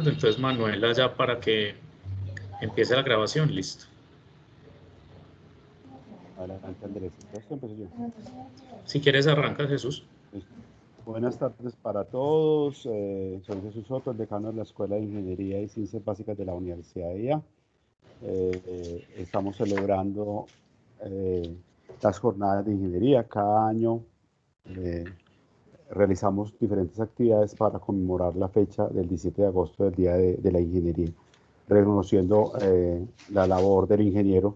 grabando, entonces Manuela ya para que empiece la grabación, listo. Adelante, Andrés. Entonces empiezo yo. Si quieres arranca, Jesús. Listo. Buenas tardes para todos. Soy Jesús Soto, el decano de la Escuela de Ingeniería y Ciencias Básicas de la Universidad de IA. Estamos celebrando las jornadas de ingeniería. Cada año realizamos diferentes actividades para conmemorar la fecha del 17 de agosto, del Día de la Ingeniería, reconociendo la labor del ingeniero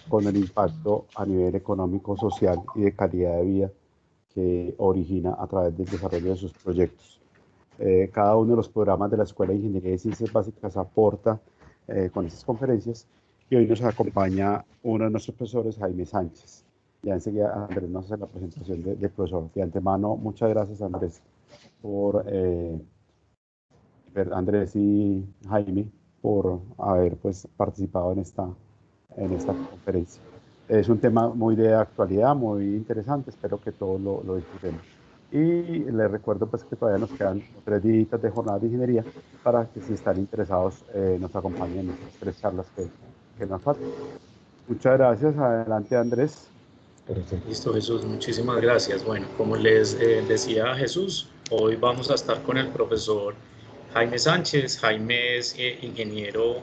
con el impacto a nivel económico, social y de calidad de vida que origina a través del desarrollo de sus proyectos. Cada uno de los programas de la Escuela de Ingeniería y Ciencias Básicas aporta con estas conferencias, y hoy nos acompaña uno de nuestros profesores, Jaime Sánchez. Ya enseguida Andrés nos hace la presentación del profesor. De antemano, muchas gracias, Andrés, Andrés y Jaime, por haber participado en esta conferencia. Es un tema muy de actualidad, muy interesante, espero que todos lo disfrutemos. Y les recuerdo que todavía nos quedan 3 días de jornada de ingeniería para que, si están interesados, nos acompañen en estas 3 charlas que nos faltan. Muchas gracias. Adelante, Andrés. Perfecto. Listo, Jesús, muchísimas gracias. Bueno, como les decía Jesús, hoy vamos a estar con el profesor Jaime Sánchez. Jaime es ingeniero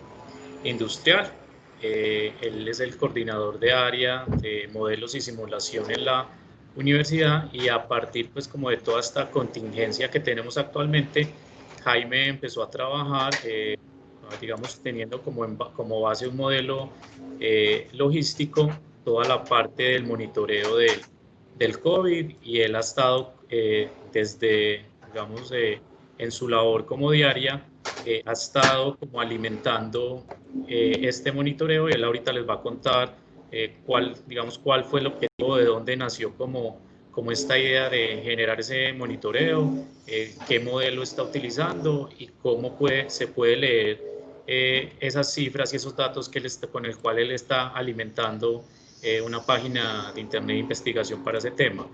industrial. Él es el coordinador de área de modelos y simulación en la universidad, y a partir como de toda esta contingencia que tenemos actualmente, Jaime empezó a trabajar, digamos, teniendo como base un modelo logístico, toda la parte del monitoreo del COVID, y él ha estado desde, digamos, en su labor como diaria, ha estado como alimentando este monitoreo, y él ahorita les va a contar cuál fue el objetivo, de dónde nació como esta idea de generar ese monitoreo, qué modelo está utilizando y cómo se puede leer esas cifras y esos datos con el cual él está alimentando una página de internet de investigación para ese tema.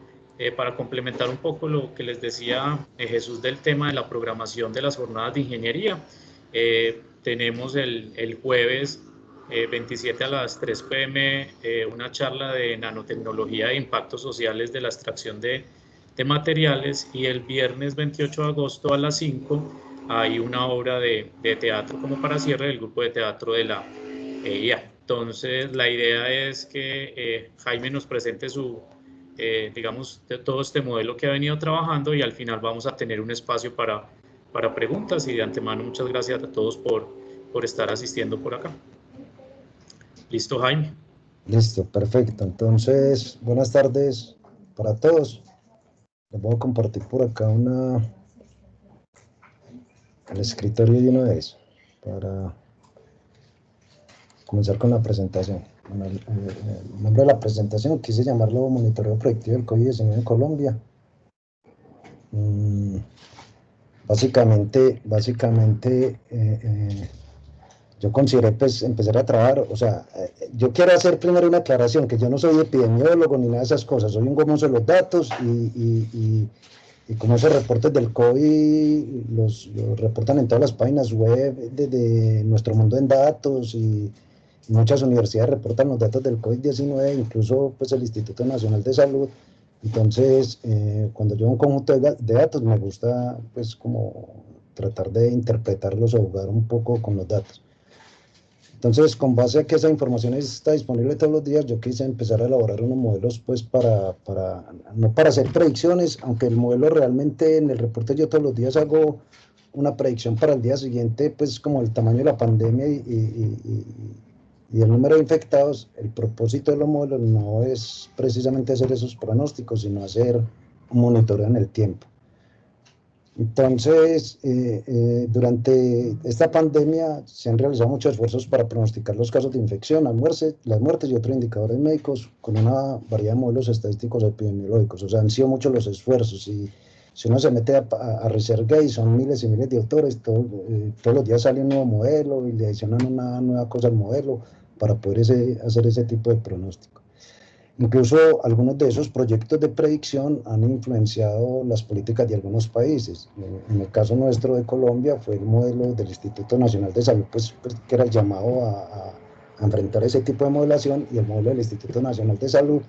Para complementar un poco lo que les decía Jesús del tema de la programación de las jornadas de ingeniería, tenemos el jueves 27 a las 3 p.m. Una charla de nanotecnología e impactos sociales de la extracción de materiales, y el viernes 28 de agosto a las 5 hay una obra de teatro como para cierre del grupo de teatro de la IA. Entonces, la idea es que Jaime nos presente digamos, todo este modelo que ha venido trabajando, y al final vamos a tener un espacio para preguntas, y de antemano muchas gracias a todos por estar asistiendo por acá. ¿Listo, Jaime? Listo, perfecto. Entonces, buenas tardes para todos. Les voy a compartir por acá el escritorio de una vez para comenzar con la presentación. Bueno, el nombre de la presentación quise llamarlo Monitoreo Predictivo del COVID-19 en Colombia. Básicamente yo consideré empezar a trabajar, o sea, yo quiero hacer primero una aclaración, que yo no soy epidemiólogo ni nada de esas cosas, soy un gomoso de los datos, y como esos reportes del COVID los reportan en todas las páginas web de Nuestro Mundo en Datos, y muchas universidades reportan los datos del COVID-19, incluso el Instituto Nacional de Salud. Entonces, cuando yo un conjunto de datos, me gusta como tratar de interpretarlos o jugar un poco con los datos. Entonces, con base a que esa información está disponible todos los días, yo quise empezar a elaborar unos modelos, no para hacer predicciones, aunque el modelo realmente en el reporte yo todos los días hago una predicción para el día siguiente, como el tamaño de la pandemia y el número de infectados. El propósito de los modelos no es precisamente hacer esos pronósticos, sino hacer un monitoreo en el tiempo. Entonces, durante esta pandemia se han realizado muchos esfuerzos para pronosticar los casos de infección, las muertes y otros indicadores médicos con una variedad de modelos estadísticos epidemiológicos. O sea, han sido muchos los esfuerzos, y si uno se mete a ResearchGate, son miles y miles de autores, todos los días sale un nuevo modelo y le adicionan una nueva cosa al modelo para poder hacer ese tipo de pronóstico. Incluso algunos de esos proyectos de predicción han influenciado las políticas de algunos países. En el caso nuestro de Colombia fue el modelo del Instituto Nacional de Salud, pues, que era el llamado a enfrentar ese tipo de modelación, y el modelo del Instituto Nacional de Salud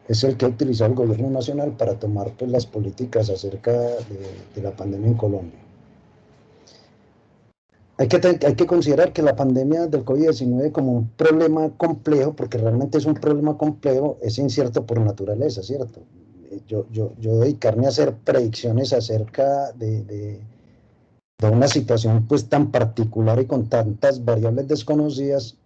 es el que ha utilizado el gobierno nacional para tomar pues, las políticas acerca de la pandemia en Colombia. Hay que considerar que la pandemia del COVID-19 como un problema complejo, porque realmente es un problema complejo, es incierto por naturaleza, ¿cierto? Yo dedicarme a hacer predicciones acerca de una situación pues tan particular y con tantas variables desconocidas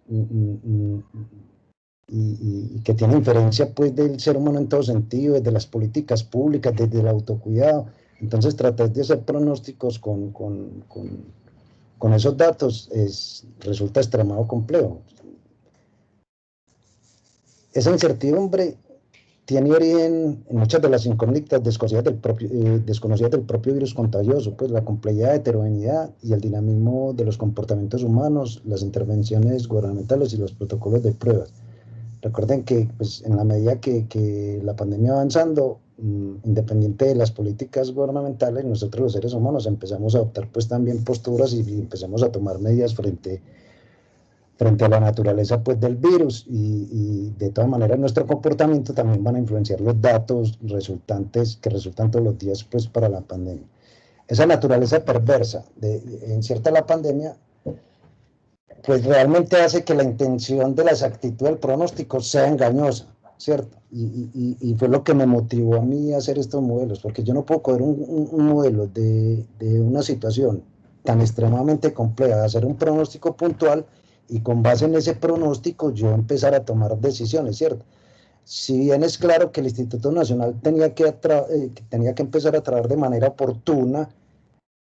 y que tiene inferencia pues del ser humano en todo sentido, desde las políticas públicas, desde el autocuidado. Entonces tratar de hacer pronósticos con esos datos resulta extremadamente complejo. Esa incertidumbre tiene origen en muchas de las incógnitas desconocidas del propio virus contagioso, pues la complejidad, heterogeneidad y el dinamismo de los comportamientos humanos, las intervenciones gubernamentales y los protocolos de pruebas. Recuerden que pues, en la medida que la pandemia va avanzando, independiente de las políticas gubernamentales, nosotros los seres humanos empezamos a adoptar pues también posturas y empezamos a tomar medidas frente a la naturaleza pues del virus, y de todas maneras nuestro comportamiento también van a influenciar los datos que resultan todos los días pues para la pandemia. Esa naturaleza perversa encierta la pandemia pues realmente hace que la intención de la exactitud del pronóstico sea engañosa, ¿cierto? Y fue lo que me motivó a mí a hacer estos modelos, porque yo no puedo coger un modelo de una situación tan extremadamente compleja, hacer un pronóstico puntual y con base en ese pronóstico yo empezar a tomar decisiones, ¿cierto? Si bien es claro que el Instituto Nacional tenía que empezar a trabajar de manera oportuna,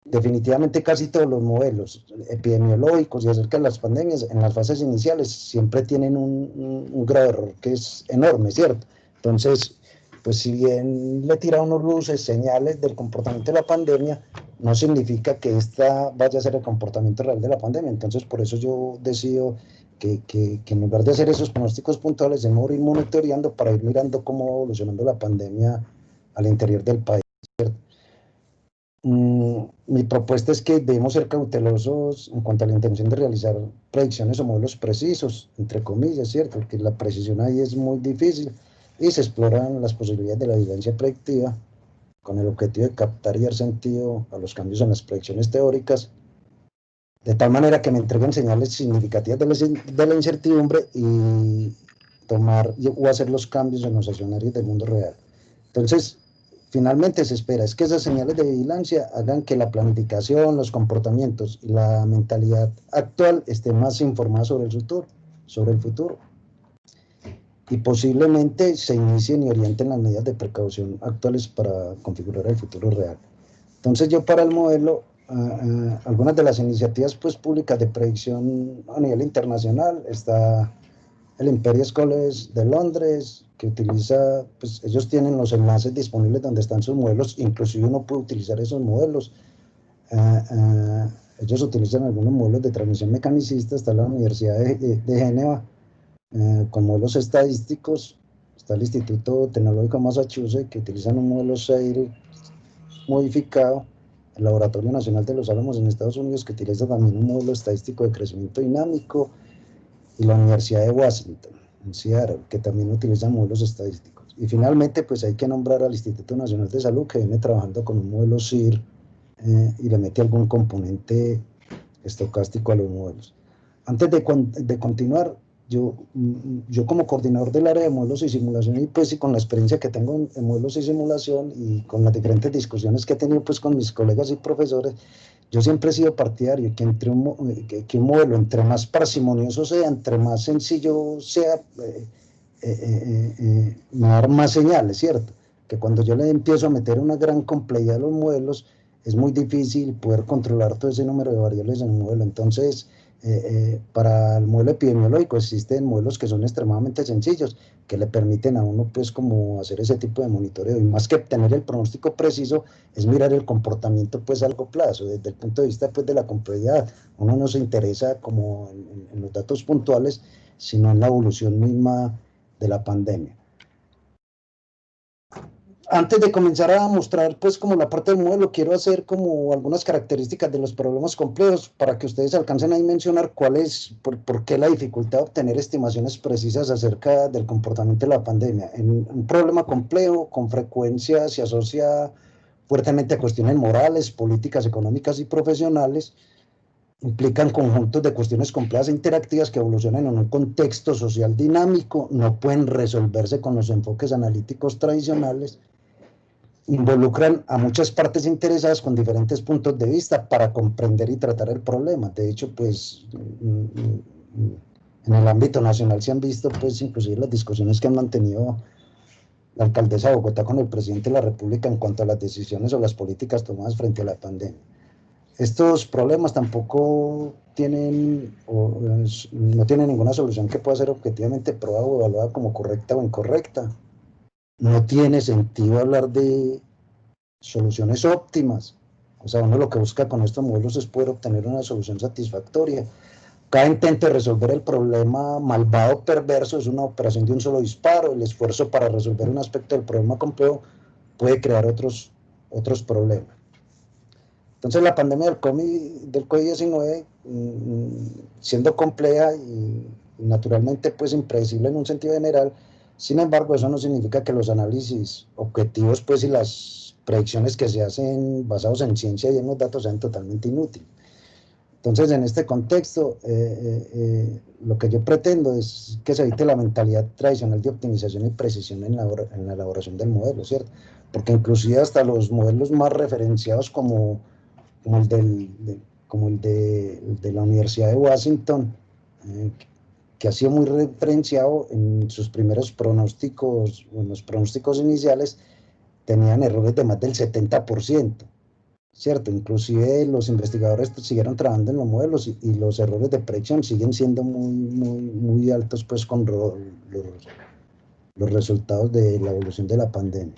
definitivamente casi todos los modelos epidemiológicos y acerca de las pandemias en las fases iniciales siempre tienen un grado de error que es enorme, ¿cierto? Entonces, pues si bien le tira unos luces, señales del comportamiento de la pandemia, no significa que esta vaya a ser el comportamiento real de la pandemia. Entonces, por eso yo decido que en lugar de hacer esos pronósticos puntuales, debemos ir monitoreando para ir mirando cómo va evolucionando la pandemia al interior del país, ¿cierto? Mi propuesta es que debemos ser cautelosos en cuanto a la intención de realizar predicciones o modelos precisos, entre comillas, ¿cierto? Porque la precisión ahí es muy difícil y se exploran las posibilidades de la evidencia predictiva con el objetivo de captar y dar sentido a los cambios en las predicciones teóricas, de tal manera que me entreguen señales significativas de la incertidumbre y tomar o hacer los cambios en los escenarios del mundo real. Entonces, finalmente se espera es que esas señales de vigilancia hagan que la planificación, los comportamientos y la mentalidad actual estén más informadas sobre el futuro, y posiblemente se inicien y orienten las medidas de precaución actuales para configurar el futuro real. Entonces yo para el modelo, algunas de las iniciativas pues, públicas de predicción a nivel internacional, está el Imperial College de Londres, que utiliza, pues ellos tienen los enlaces disponibles donde están sus modelos, inclusive uno puede utilizar esos modelos. Ellos utilizan algunos modelos de transmisión mecanicista, está la Universidad de Génova, con modelos estadísticos, está el Instituto Tecnológico de Massachusetts, que utilizan un modelo SEIR modificado, el Laboratorio Nacional de los Álamos en Estados Unidos, que utiliza también un modelo estadístico de crecimiento dinámico, y la Universidad de Washington, en Seattle, que también utiliza modelos estadísticos. Y finalmente, pues hay que nombrar al Instituto Nacional de Salud, que viene trabajando con un modelo SIR y le mete algún componente estocástico a los modelos. Antes de continuar, yo como coordinador del área de modelos y simulación, y pues y con la experiencia que tengo en modelos y simulación y con las diferentes discusiones que he tenido pues con mis colegas y profesores, yo siempre he sido partidario que un modelo entre más parsimonioso sea, entre más sencillo sea, me va a dar más señales, ¿cierto? Que cuando yo le empiezo a meter una gran complejidad a los modelos, es muy difícil poder controlar todo ese número de variables en un modelo. Entonces, para el modelo epidemiológico existen modelos que son extremadamente sencillos, que le permiten a uno pues como hacer ese tipo de monitoreo, y más que tener el pronóstico preciso, es mirar el comportamiento pues a largo plazo, desde el punto de vista pues de la complejidad. Uno no se interesa como en los datos puntuales, sino en la evolución misma de la pandemia. Antes de comenzar a mostrar pues como la parte del modelo, quiero hacer como algunas características de los problemas complejos para que ustedes alcancen a mencionar cuál es, por qué la dificultad de obtener estimaciones precisas acerca del comportamiento de la pandemia. En un problema complejo con frecuencia se asocia fuertemente a cuestiones morales, políticas, económicas y profesionales, implican conjuntos de cuestiones complejas e interactivas que evolucionan en un contexto social dinámico, no pueden resolverse con los enfoques analíticos tradicionales, involucran a muchas partes interesadas con diferentes puntos de vista para comprender y tratar el problema. De hecho, pues, en el ámbito nacional se han visto, pues, inclusive las discusiones que han mantenido la alcaldesa de Bogotá con el presidente de la República en cuanto a las decisiones o las políticas tomadas frente a la pandemia. Estos problemas tampoco tienen, no tienen ninguna solución que pueda ser objetivamente probada o evaluada como correcta o incorrecta. No tiene sentido hablar de soluciones óptimas. O sea, uno lo que busca con estos modelos es poder obtener una solución satisfactoria. Cada intento de resolver el problema malvado perverso es una operación de un solo disparo. El esfuerzo para resolver un aspecto del problema complejo puede crear otros problemas. Entonces la pandemia del COVID-19, siendo compleja y naturalmente pues impredecible en un sentido general, sin embargo eso no significa que los análisis objetivos pues y las predicciones que se hacen basados en ciencia y en los datos sean totalmente inútiles. Entonces en este contexto lo que yo pretendo es que se evite la mentalidad tradicional de optimización y precisión en la elaboración del modelo, ¿cierto? Porque inclusive hasta los modelos más referenciados como el de la Universidad de Washington, que ha sido muy referenciado en sus primeros pronósticos, o en los pronósticos iniciales, tenían errores de más del 70%, ¿cierto? Inclusive los investigadores siguieron trabajando en los modelos y los errores de predicción siguen siendo muy altos, pues, con los resultados de la evolución de la pandemia.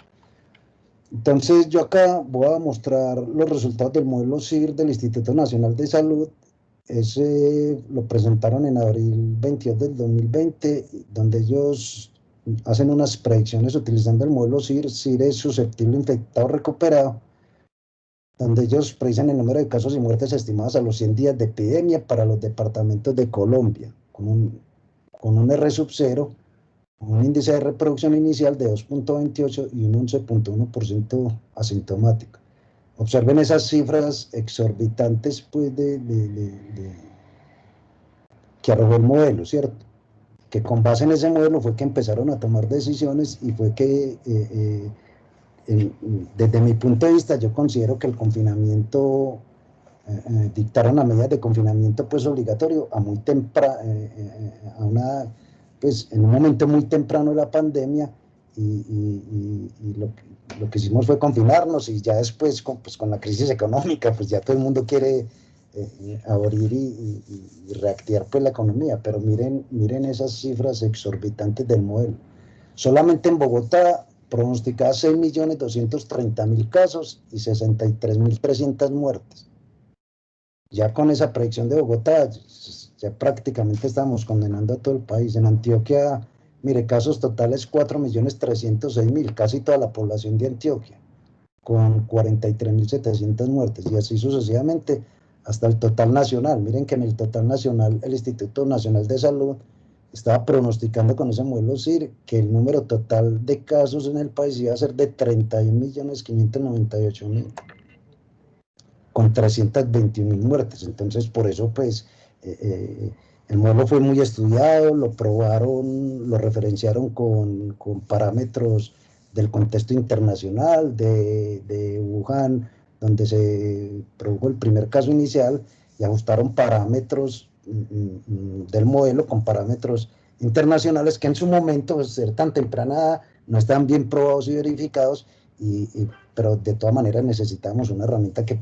Entonces yo acá voy a mostrar los resultados del modelo CIR del Instituto Nacional de Salud. Ese lo presentaron en abril 22 del 2020, donde ellos hacen unas predicciones utilizando el modelo CIR. CIR es susceptible, infectado, recuperado, donde ellos predicen el número de casos y muertes estimados a los 100 días de epidemia para los departamentos de Colombia, con un R sub 0, un índice de reproducción inicial de 2.28 y un 11.1% asintomático. Observen esas cifras exorbitantes pues, que arrojó el modelo, ¿cierto? Que con base en ese modelo fue que empezaron a tomar decisiones y fue que, desde mi punto de vista, yo considero que el confinamiento, dictaron las medidas de confinamiento pues obligatorio a muy temprano, pues en un momento muy temprano de la pandemia, y lo que hicimos fue confinarnos, y ya después con la crisis económica pues ya todo el mundo quiere abrir y reactivar pues la economía, pero miren esas cifras exorbitantes del modelo. Solamente en Bogotá pronosticaba 6.230.000 casos y 63.300 muertes. Ya con esa predicción de Bogotá, ya prácticamente estamos condenando a todo el país. En Antioquia, mire, casos totales 4.306.000, casi toda la población de Antioquia, con 43.700 muertes, y así sucesivamente hasta el total nacional. Miren que en el total nacional, el Instituto Nacional de Salud estaba pronosticando con ese modelo CIR que el número total de casos en el país iba a ser de 31.598.000. Con 321.000 muertes. Entonces, por eso, pues, el modelo fue muy estudiado, lo probaron, lo referenciaron con parámetros del contexto internacional, de Wuhan, donde se produjo el primer caso inicial, y ajustaron parámetros del modelo con parámetros internacionales que en su momento, pues, ser tan temprana, no están bien probados y verificados, pero de todas maneras necesitamos una herramienta que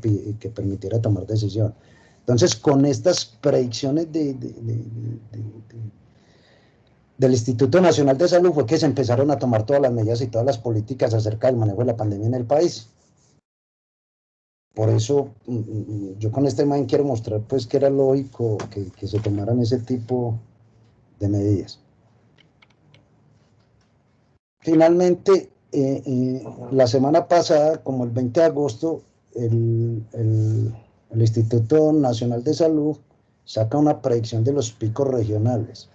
permitiera tomar decisión. Entonces, con estas predicciones del Instituto Nacional de Salud fue que se empezaron a tomar todas las medidas y todas las políticas acerca del manejo de la pandemia en el país. Por eso yo con esta imagen quiero mostrar pues que era lógico que se tomaran ese tipo de medidas. Finalmente, la semana pasada, como el 20 de agosto, el Instituto Nacional de Salud saca una predicción de los picos regionales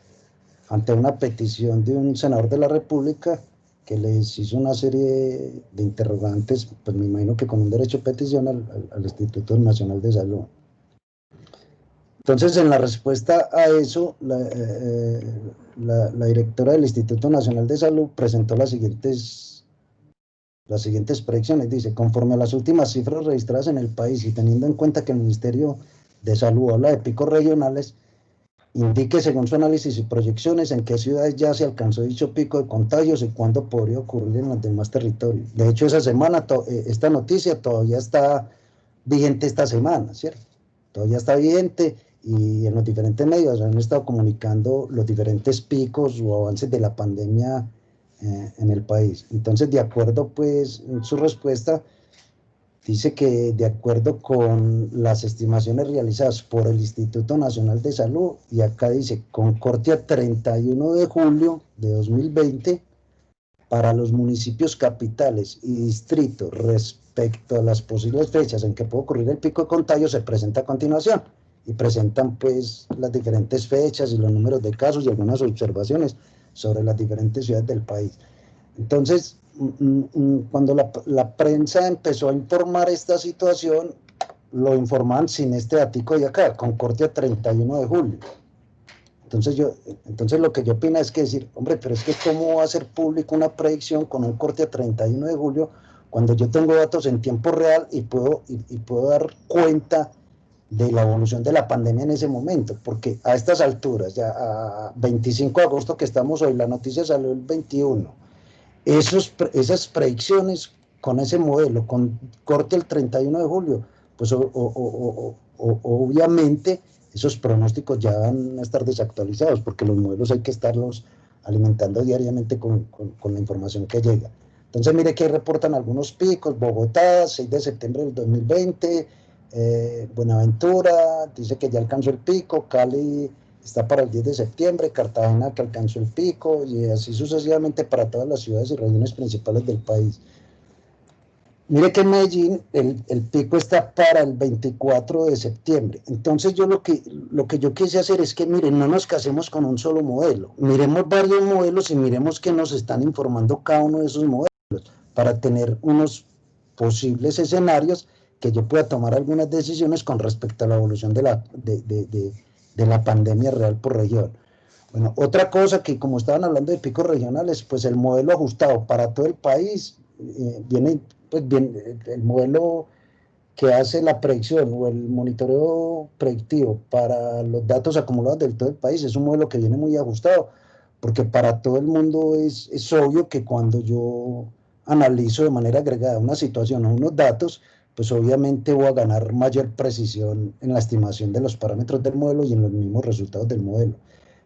ante una petición de un senador de la República que les hizo una serie de interrogantes, pues me imagino que con un derecho de petición al Instituto Nacional de Salud. Entonces, en la respuesta a eso, la directora del Instituto Nacional de Salud presentó las siguientes predicciones. Dice, conforme a las últimas cifras registradas en el país y teniendo en cuenta que el Ministerio de Salud habla de picos regionales, indique según su análisis y proyecciones en qué ciudades ya se alcanzó dicho pico de contagios y cuándo podría ocurrir en los demás territorios. De hecho, esa semana, esta noticia todavía está vigente esta semana, ¿cierto? Todavía está vigente y en los diferentes medios han estado comunicando los diferentes picos o avances de la pandemia en el país. Entonces, de acuerdo, pues, en su respuesta, dice que de acuerdo con las estimaciones realizadas por el Instituto Nacional de Salud, y acá dice, con corte a 31 de julio de 2020, para los municipios capitales y distritos respecto a las posibles fechas en que puede ocurrir el pico de contagio, se presenta a continuación, y presentan pues las diferentes fechas y los números de casos y algunas observaciones sobre las diferentes ciudades del país. Entonces, cuando la prensa empezó a informar esta situación, lo informaban sin este datico de acá, con corte a 31 de julio. Entonces lo que yo opino es que decir, hombre, pero es que cómo va a ser público una predicción con un corte a 31 de julio cuando yo tengo datos en tiempo real y puedo dar cuenta de la evolución de la pandemia en ese momento, porque a estas alturas, ya a 25 de agosto que estamos hoy, la noticia salió el 21, esas predicciones con ese modelo, con corte el 31 de julio, pues obviamente esos pronósticos ya van a estar desactualizados, porque los modelos hay que estarlos alimentando diariamente con la información que llega. Entonces mire que ahí reportan algunos picos: Bogotá, 6 de septiembre del 2020, Buenaventura dice que ya alcanzó el pico, Cali está para el 10 de septiembre, Cartagena que alcanzó el pico, y así sucesivamente para todas las ciudades y regiones principales del país. Mire que en Medellín el pico está para el 24 de septiembre. Entonces yo lo que yo quise hacer es que, miren, no nos casemos con un solo modelo, miremos varios modelos y miremos qué nos están informando cada uno de esos modelos para tener unos posibles escenarios que yo pueda tomar algunas decisiones con respecto a la evolución de la pandemia real por región. Bueno, otra cosa que, como estaban hablando de picos regionales, pues el modelo ajustado para todo el país viene, pues bien, el modelo que hace la predicción o el monitoreo predictivo para los datos acumulados del todo el país es un modelo que viene muy ajustado, porque para todo el mundo es obvio que cuando yo analizo de manera agregada una situación o unos datos, pues obviamente voy a ganar mayor precisión en la estimación de los parámetros del modelo y en los mismos resultados del modelo.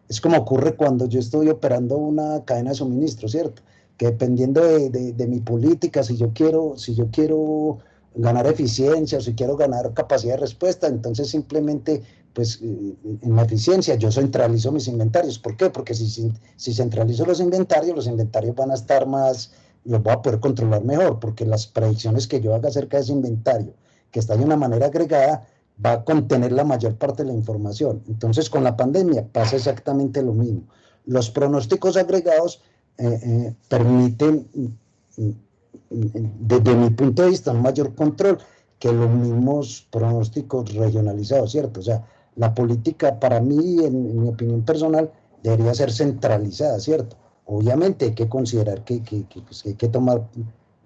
Es como ocurre cuando yo estoy operando una cadena de suministro, ¿cierto? Que dependiendo de mi política, si yo quiero ganar eficiencia o si quiero ganar capacidad de respuesta, entonces simplemente, pues en la eficiencia yo centralizo mis inventarios. ¿Por qué? Porque si centralizo los inventarios van a estar más, los voy a poder controlar mejor, porque las predicciones que yo haga acerca de ese inventario, que está de una manera agregada, va a contener la mayor parte de la información. Entonces, con la pandemia pasa exactamente lo mismo. Los pronósticos agregados permiten, desde mi punto de vista, un mayor control que los mismos pronósticos regionalizados, ¿cierto? O sea, la política, para mí, en mi opinión personal, debería ser centralizada, ¿cierto? Obviamente hay que considerar que hay que tomar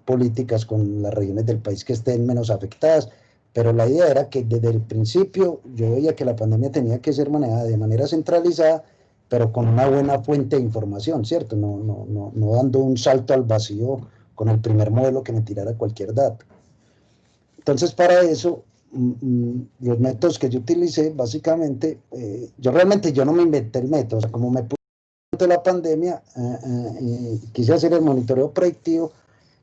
políticas con las regiones del país que estén menos afectadas, pero la idea era que desde el principio yo veía que la pandemia tenía que ser manejada de manera centralizada, pero con una buena fuente de información, ¿cierto? No dando un salto al vacío con el primer modelo que me tirara cualquier dato. Entonces, para eso, los métodos que yo utilicé, básicamente, yo no me inventé el método, o sea, como me puse de la pandemia, quise hacer el monitoreo predictivo,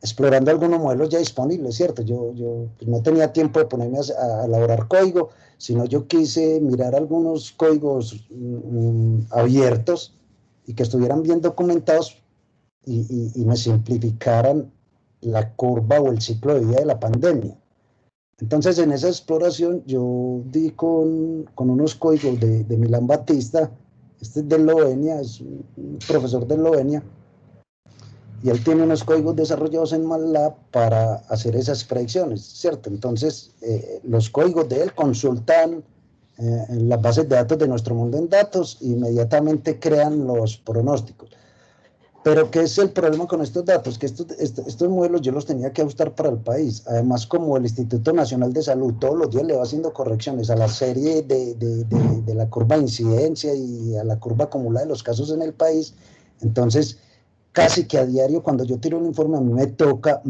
explorando algunos modelos ya disponibles, ¿cierto? Yo pues no tenía tiempo de ponerme a elaborar código, sino yo quise mirar algunos códigos abiertos y que estuvieran bien documentados y me simplificaran la curva o el ciclo de vida de la pandemia. Entonces, en esa exploración yo di con unos códigos de Milán Batista. Este es de Eslovenia, es un profesor de Eslovenia, y él tiene unos códigos desarrollados en MATLAB para hacer esas predicciones, ¿cierto? Entonces, los códigos de él consultan en las bases de datos de nuestro mundo en datos e inmediatamente crean los pronósticos. Pero ¿qué es el problema con estos datos? Que estos modelos yo los tenía que ajustar para el país. Además, como el Instituto Nacional de Salud todos los días le va haciendo correcciones a la serie de la curva de incidencia y a la curva acumulada de los casos en el país, entonces casi que a diario cuando yo tiro un informe a mí me toca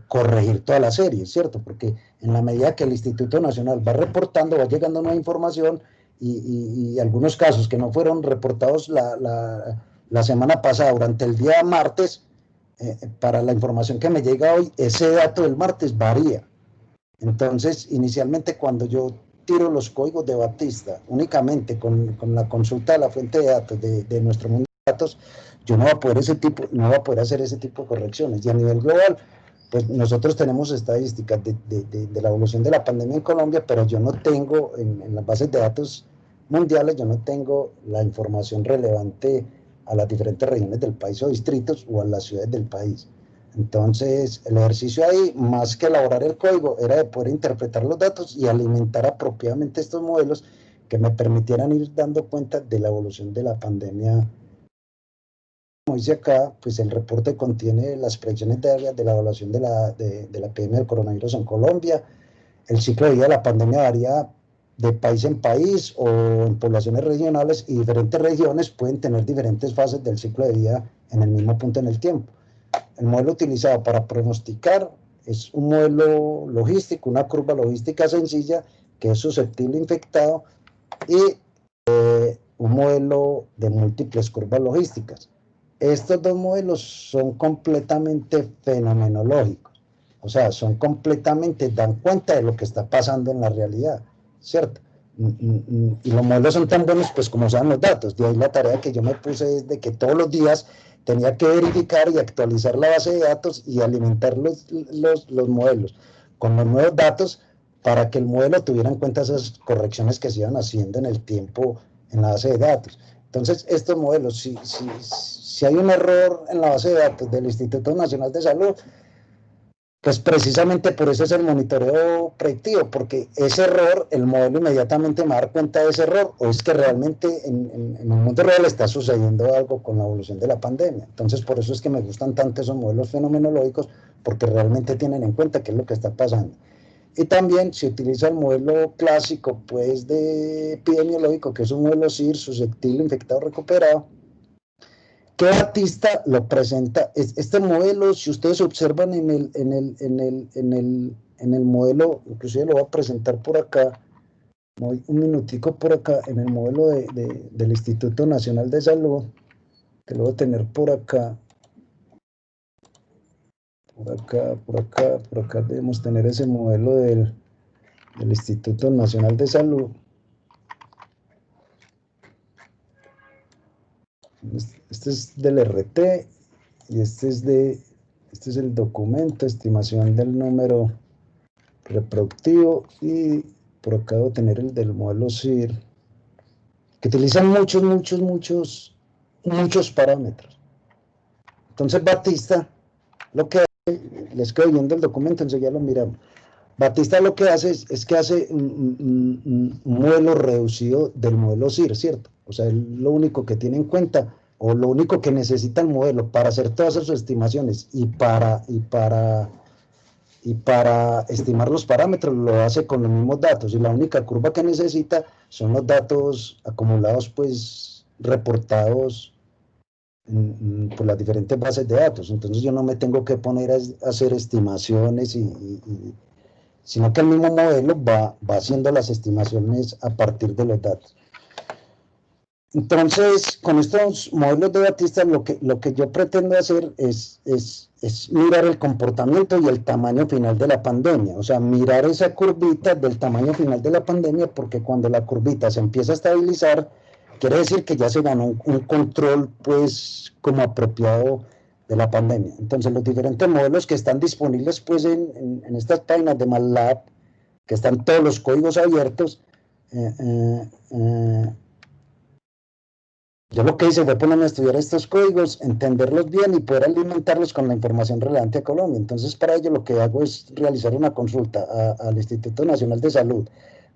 corregir toda la serie, ¿cierto? Porque en la medida que el Instituto Nacional va reportando, va llegando nueva información y algunos casos que no fueron reportados la semana pasada, durante el día martes, para la información que me llega hoy, ese dato del martes varía. Entonces, inicialmente cuando yo tiro los códigos de Batista únicamente con la consulta de la fuente de datos de nuestro mundo de datos, yo no voy a poder hacer ese tipo de correcciones. Y a nivel global, pues nosotros tenemos estadísticas de la evolución de la pandemia en Colombia, pero yo no tengo en las bases de datos mundiales, yo no tengo la información relevante a las diferentes regiones del país o distritos o a las ciudades del país. Entonces, el ejercicio ahí, más que elaborar el código, era de poder interpretar los datos y alimentar apropiadamente estos modelos que me permitieran ir dando cuenta de la evolución de la pandemia. Como dice acá, pues el reporte contiene las predicciones de la evaluación de la epidemia del coronavirus en Colombia. El ciclo de vida de la pandemia varía de país en país o en poblaciones regionales, y diferentes regiones pueden tener diferentes fases del ciclo de vida en el mismo punto en el tiempo. El modelo utilizado para pronosticar es un modelo logístico, una curva logística sencilla que es susceptible a infectado, y un modelo de múltiples curvas logísticas. Estos dos modelos son completamente fenomenológicos, o sea, dan cuenta de lo que está pasando en la realidad, ¿cierto? Y los modelos son tan buenos pues como sean los datos. De ahí la tarea que yo me puse es de que todos los días tenía que verificar y actualizar la base de datos y alimentar los modelos con los nuevos datos para que el modelo tuviera en cuenta esas correcciones que se iban haciendo en el tiempo en la base de datos. Entonces, estos modelos, si hay un error en la base de datos del Instituto Nacional de Salud, pues precisamente por eso es el monitoreo predictivo, porque ese error, el modelo inmediatamente me va a dar cuenta de ese error, o es que realmente en el mundo real está sucediendo algo con la evolución de la pandemia. Entonces, por eso es que me gustan tanto esos modelos fenomenológicos, porque realmente tienen en cuenta qué es lo que está pasando. Y también se utiliza el modelo clásico, pues, de epidemiológico, que es un modelo SIR, susceptible, infectado, recuperado, que Batista lo presenta. Este modelo, si ustedes observan en el modelo, inclusive lo voy a presentar por acá, voy un minutico por acá, en el modelo del Instituto Nacional de Salud, que lo voy a tener por acá. Por acá debemos tener ese modelo del Instituto Nacional de Salud. Este es del RT y este es el documento, estimación del número reproductivo, y por acá debo tener el del modelo SIR, que utilizan muchos parámetros. Entonces Batista lo que hace, les quedo viendo el documento, entonces ya lo miramos. Batista lo que hace es que hace un modelo reducido del modelo SIR, ¿cierto? O sea, lo único que tiene en cuenta, o lo único que necesita el modelo para hacer todas sus estimaciones y para estimar los parámetros, lo hace con los mismos datos, y la única curva que necesita son los datos acumulados, pues, reportados por las diferentes bases de datos. Entonces yo no me tengo que poner a hacer estimaciones sino que el mismo modelo va haciendo las estimaciones a partir de los datos. Entonces, con estos modelos de Batista, lo que yo pretendo hacer es mirar el comportamiento y el tamaño final de la pandemia, o sea, mirar esa curvita del tamaño final de la pandemia, porque cuando la curvita se empieza a estabilizar, quiere decir que ya se ganó un control, pues, como apropiado de la pandemia. Entonces, los diferentes modelos que están disponibles pues en estas páginas de MATLAB, que están todos los códigos abiertos, yo lo que hice fue ponerme a estudiar estos códigos, entenderlos bien y poder alimentarlos con la información relevante a Colombia. Entonces, para ello lo que hago es realizar una consulta al Instituto Nacional de Salud,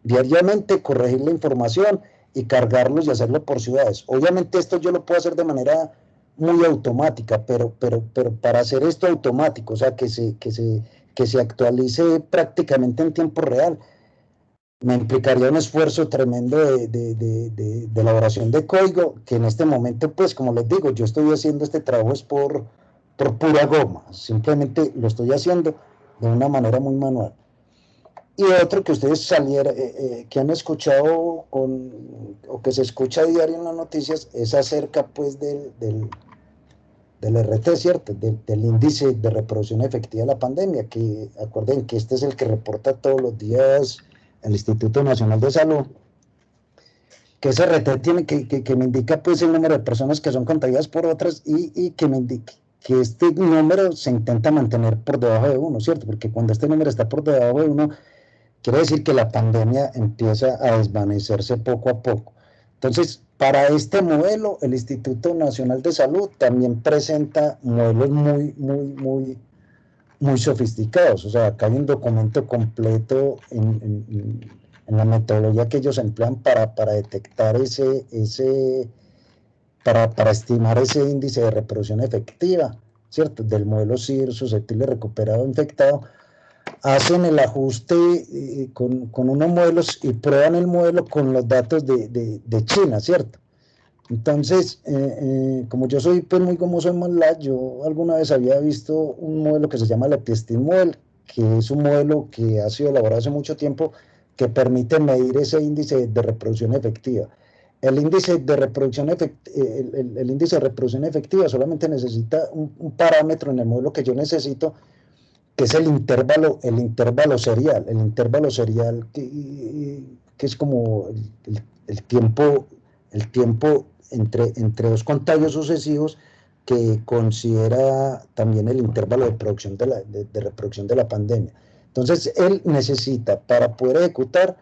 diariamente corregir la información y cargarlos y hacerlo por ciudades. Obviamente esto yo lo puedo hacer de manera muy automática, pero para hacer esto automático, o sea, que se actualice prácticamente en tiempo real, me implicaría un esfuerzo tremendo de elaboración de código, que en este momento, pues, como les digo, yo estoy haciendo este trabajo es por pura goma, simplemente lo estoy haciendo de una manera muy manual. Y otro que ustedes que han escuchado o que se escucha a diario en las noticias, es acerca, pues, del RT, ¿cierto? Del índice de reproducción efectiva de la pandemia, que acuerden que este es el que reporta todos los días el Instituto Nacional de Salud, que ese RT tiene que me indica pues el número de personas que son contagiadas por otras y que me indique que este número se intenta mantener por debajo de 1, ¿cierto? Porque cuando este número está por debajo de 1, quiere decir que la pandemia empieza a desvanecerse poco a poco. Entonces, para este modelo, el Instituto Nacional de Salud también presenta modelos muy sofisticados. O sea, acá hay un documento completo en la metodología que ellos emplean para detectar para estimar ese índice de reproducción efectiva, ¿cierto? Del modelo SIR, susceptible, recuperado, infectado. Hacen el ajuste con unos modelos y prueban el modelo con los datos de China, ¿cierto? Entonces, como yo soy pues muy gomoso en MATLAB, yo alguna vez había visto un modelo que se llama el Epstein Model, que es un modelo que ha sido elaborado hace mucho tiempo, que permite medir ese índice de reproducción efectiva. El índice de reproducción efectiva solamente necesita un parámetro en el modelo que yo necesito, que es el intervalo serial. El intervalo serial que es como el tiempo entre dos contagios sucesivos, que considera también el intervalo de reproducción de la pandemia. Entonces, él necesita, para poder ejecutar,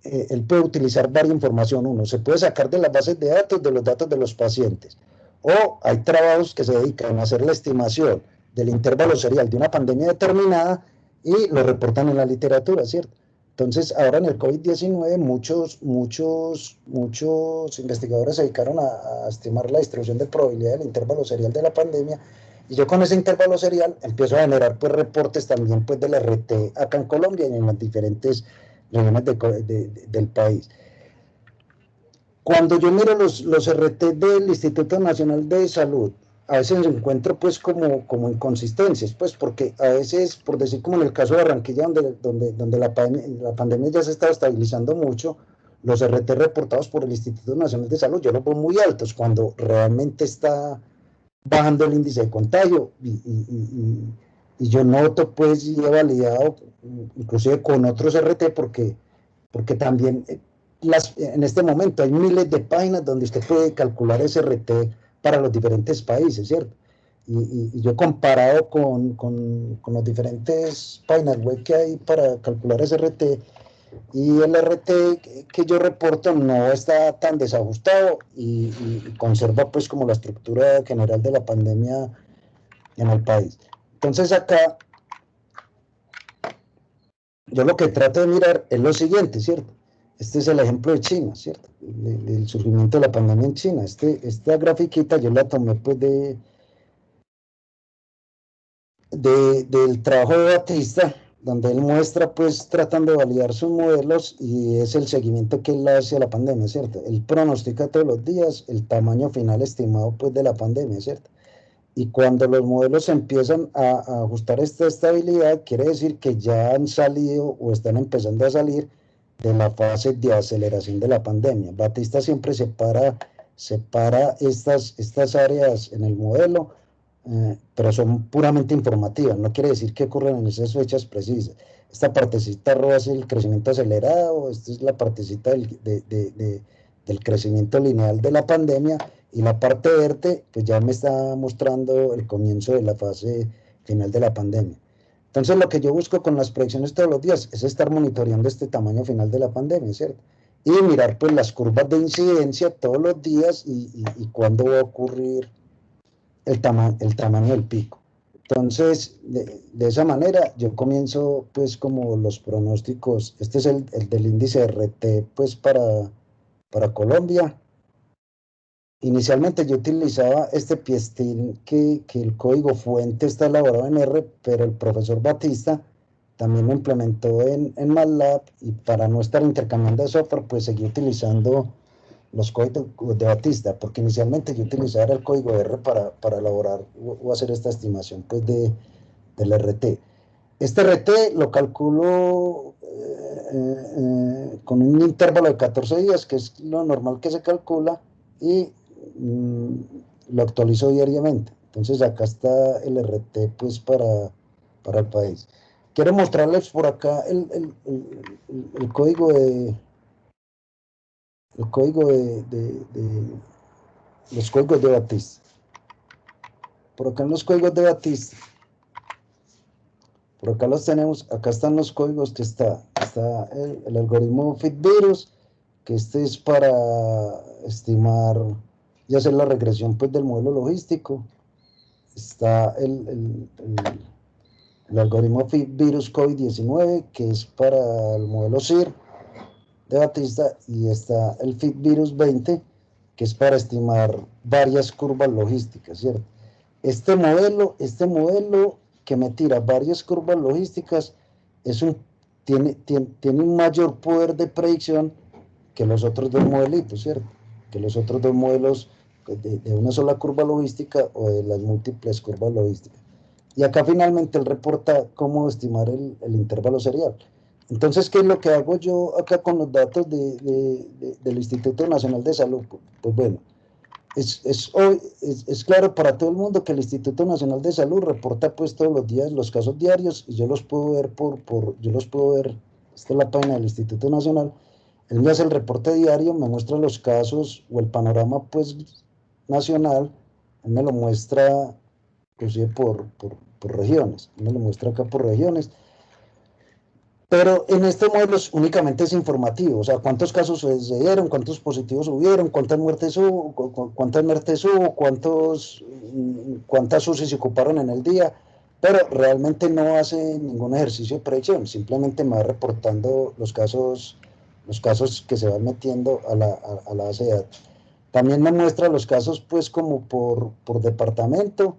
él puede utilizar varias información. Uno, se puede sacar de las bases de datos, de los datos de los pacientes, o hay trabajos que se dedican a hacer la estimación del intervalo serial de una pandemia determinada y lo reportan en la literatura, ¿cierto? Entonces, ahora en el COVID-19 muchos investigadores se dedicaron a estimar la distribución de probabilidad del intervalo serial de la pandemia, y yo con ese intervalo serial empiezo a generar pues reportes también pues del RT acá en Colombia y en las diferentes regiones del país. Cuando yo miro los RT del Instituto Nacional de Salud, a veces encuentro pues como inconsistencias, pues porque a veces, por decir como en el caso de Barranquilla, donde la pandemia ya se está estabilizando mucho, los RT reportados por el Instituto Nacional de Salud yo los veo muy altos, cuando realmente está bajando el índice de contagio, y yo noto pues, y he validado inclusive con otros RT, porque también en este momento hay miles de páginas donde usted puede calcular ese RT para los diferentes países, ¿cierto? Y yo comparado con las diferentes páginas web que hay para calcular ese RT, y el RT que yo reporto no está tan desajustado y conserva pues como la estructura general de la pandemia en el país. Entonces acá yo lo que trato de mirar es lo siguiente, ¿cierto? Este es el ejemplo de China, ¿cierto? El surgimiento de la pandemia en China. Esta grafiquita yo la tomé pues del trabajo de Batista, donde él muestra pues tratando de validar sus modelos, y es el seguimiento que él hace a la pandemia, ¿cierto? Él pronostica todos los días el tamaño final estimado pues de la pandemia, ¿cierto? Y cuando los modelos empiezan a ajustar esta estabilidad, quiere decir que ya han salido o están empezando a salir de la fase de aceleración de la pandemia. Batista siempre separa estas áreas en el modelo, pero son puramente informativas, no quiere decir que ocurren en esas fechas precisas. Esta partecita roja es el crecimiento acelerado, esta es la partecita del crecimiento lineal de la pandemia, Y la parte verde, pues ya me está mostrando el comienzo de la fase final de la pandemia. Entonces, lo que yo busco con las proyecciones todos los días es estar monitoreando este tamaño final de la pandemia, ¿cierto? Y mirar pues las curvas de incidencia todos los días y cuándo va a ocurrir el tamaño del pico. Entonces, de esa manera yo comienzo pues como los pronósticos. Este es el del índice RT pues para Colombia. Inicialmente yo utilizaba este Piestin que el código fuente está elaborado en R, pero el profesor Batista también lo implementó en MATLAB, y para no estar intercambiando de software, pues seguí utilizando los códigos de Batista, porque inicialmente yo utilizaba el código R para elaborar o hacer esta estimación pues del RT. Este RT lo calculo con un intervalo de 14 días, que es lo normal que se calcula, y lo actualizo diariamente. Entonces acá está el RT pues para el país. Quiero mostrarles por acá el código de los códigos de Batista. Por acá en los códigos de Batista, por acá los tenemos. Acá están los códigos que está el algoritmo FitVirus, que este es para estimar y hacer la regresión pues del modelo logístico. Está el algoritmo FitVirus COVID-19, que es para el modelo CIR de Batista, y está el FitVirus 20, que es para estimar varias curvas logísticas, ¿cierto? Este modelo que me tira varias curvas logísticas tiene un mayor poder de predicción que los otros dos modelitos, ¿cierto? Que los otros dos modelos de una sola curva logística o de las múltiples curvas logísticas. Y acá finalmente él reporta cómo estimar el intervalo serial. Entonces, ¿qué es lo que hago yo acá con los datos del Instituto Nacional de Salud? Pues bueno, es claro para todo el mundo que el Instituto Nacional de Salud reporta pues todos los días los casos diarios, y yo los puedo ver esta es la página del Instituto Nacional. Él me hace el reporte diario, me muestra los casos o el panorama pues nacional. Él me lo muestra inclusive por regiones, él me lo muestra acá por regiones. Pero en este modelo únicamente es informativo, o sea, cuántos casos se dieron, cuántos positivos hubieron, cuántas muertes hubo, cuántas UCI se ocuparon en el día, pero realmente no hace ningún ejercicio de predicción, simplemente me va reportando los casos que se van metiendo a la base de datos. También me muestra los casos pues como por departamento,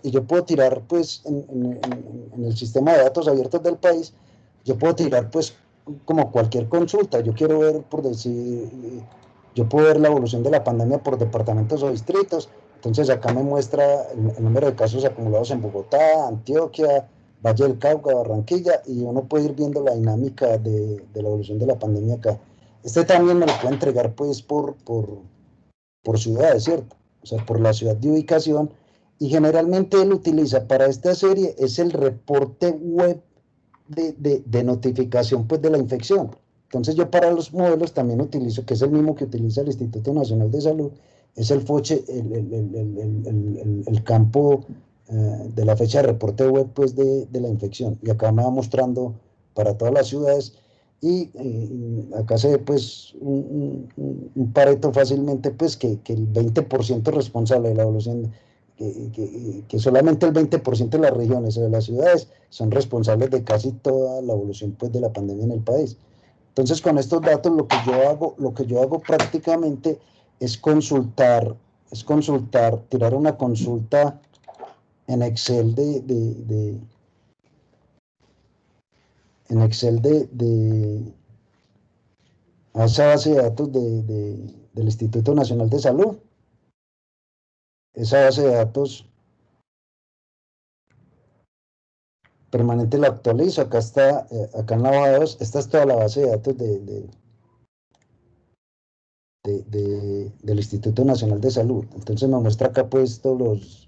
y yo puedo tirar pues en el sistema de datos abiertos del país, yo puedo tirar pues como cualquier consulta. Yo quiero ver, por decir, yo puedo ver la evolución de la pandemia por departamentos o distritos. Entonces acá me muestra el número de casos acumulados en Bogotá, Antioquia, Valle del Cauca, Barranquilla, y uno puede ir viendo la dinámica de la evolución de la pandemia acá. Este también me lo puede entregar pues por ciudades, ¿cierto? O sea, por la ciudad de ubicación. Y generalmente él utiliza para esta serie es el reporte web de notificación pues de la infección. Entonces yo para los modelos también utilizo, que es el mismo que utiliza el Instituto Nacional de Salud, es el FOCHE, el campo de la fecha de reporte web pues de la infección. Y acá me va mostrando para todas las ciudades, y acá se ve pues un Pareto fácilmente pues que el 20% es responsable de la evolución, que solamente el 20% de las regiones o de las ciudades son responsables de casi toda la evolución pues de la pandemia en el país. Entonces con estos datos lo que yo hago prácticamente es consultar, tirar una consulta en Excel a esa base de datos del Instituto Nacional de Salud. Esa base de datos permanente la actualizo. Acá está, acá en la hoja 2, esta es toda la base de datos del Instituto Nacional de Salud. Entonces me muestra acá pues todos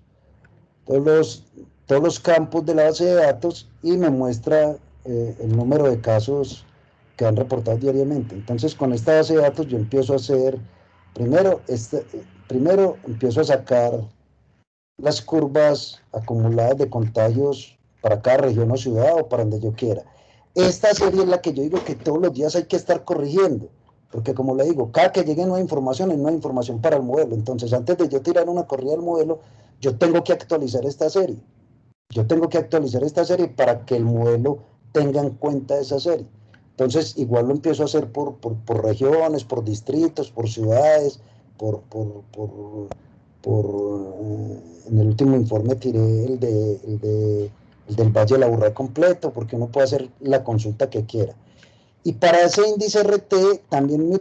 los campos de la base de datos, y me muestra el número de casos que han reportado diariamente. Entonces con esta base de datos yo empiezo a hacer Primero empiezo a sacar las curvas acumuladas de contagios para cada región o ciudad o para donde yo quiera. Esta serie es la que yo digo que todos los días hay que estar corrigiendo, porque como le digo, cada que llegue nueva información es nueva información para el modelo. Entonces, antes de yo tirar una corrida al modelo, yo tengo que actualizar esta serie. Yo tengo que actualizar esta serie para que el modelo tenga en cuenta esa serie. Entonces, igual lo empiezo a hacer por regiones, por distritos, por ciudades, en el último informe tiré el del Valle de la Aburrá completo, porque uno puede hacer la consulta que quiera. Y para ese índice RT, también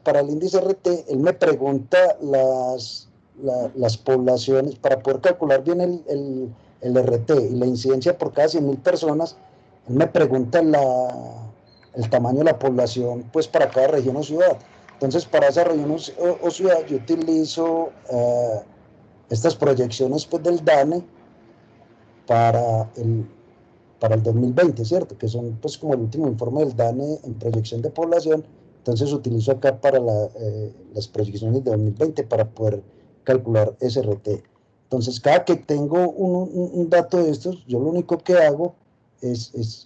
para el índice RT, él me pregunta las poblaciones, para poder calcular bien el RT y la incidencia por cada 100.000 personas, él me pregunta el tamaño de la población, pues para cada región o ciudad. Entonces, para esa región o ciudad, yo utilizo estas proyecciones pues, del DANE para el 2020, ¿cierto? Que son pues como el último informe del DANE en proyección de población. Entonces utilizo acá para las proyecciones de 2020 para poder calcular SRT. Entonces, cada que tengo un dato de estos, yo lo único que hago es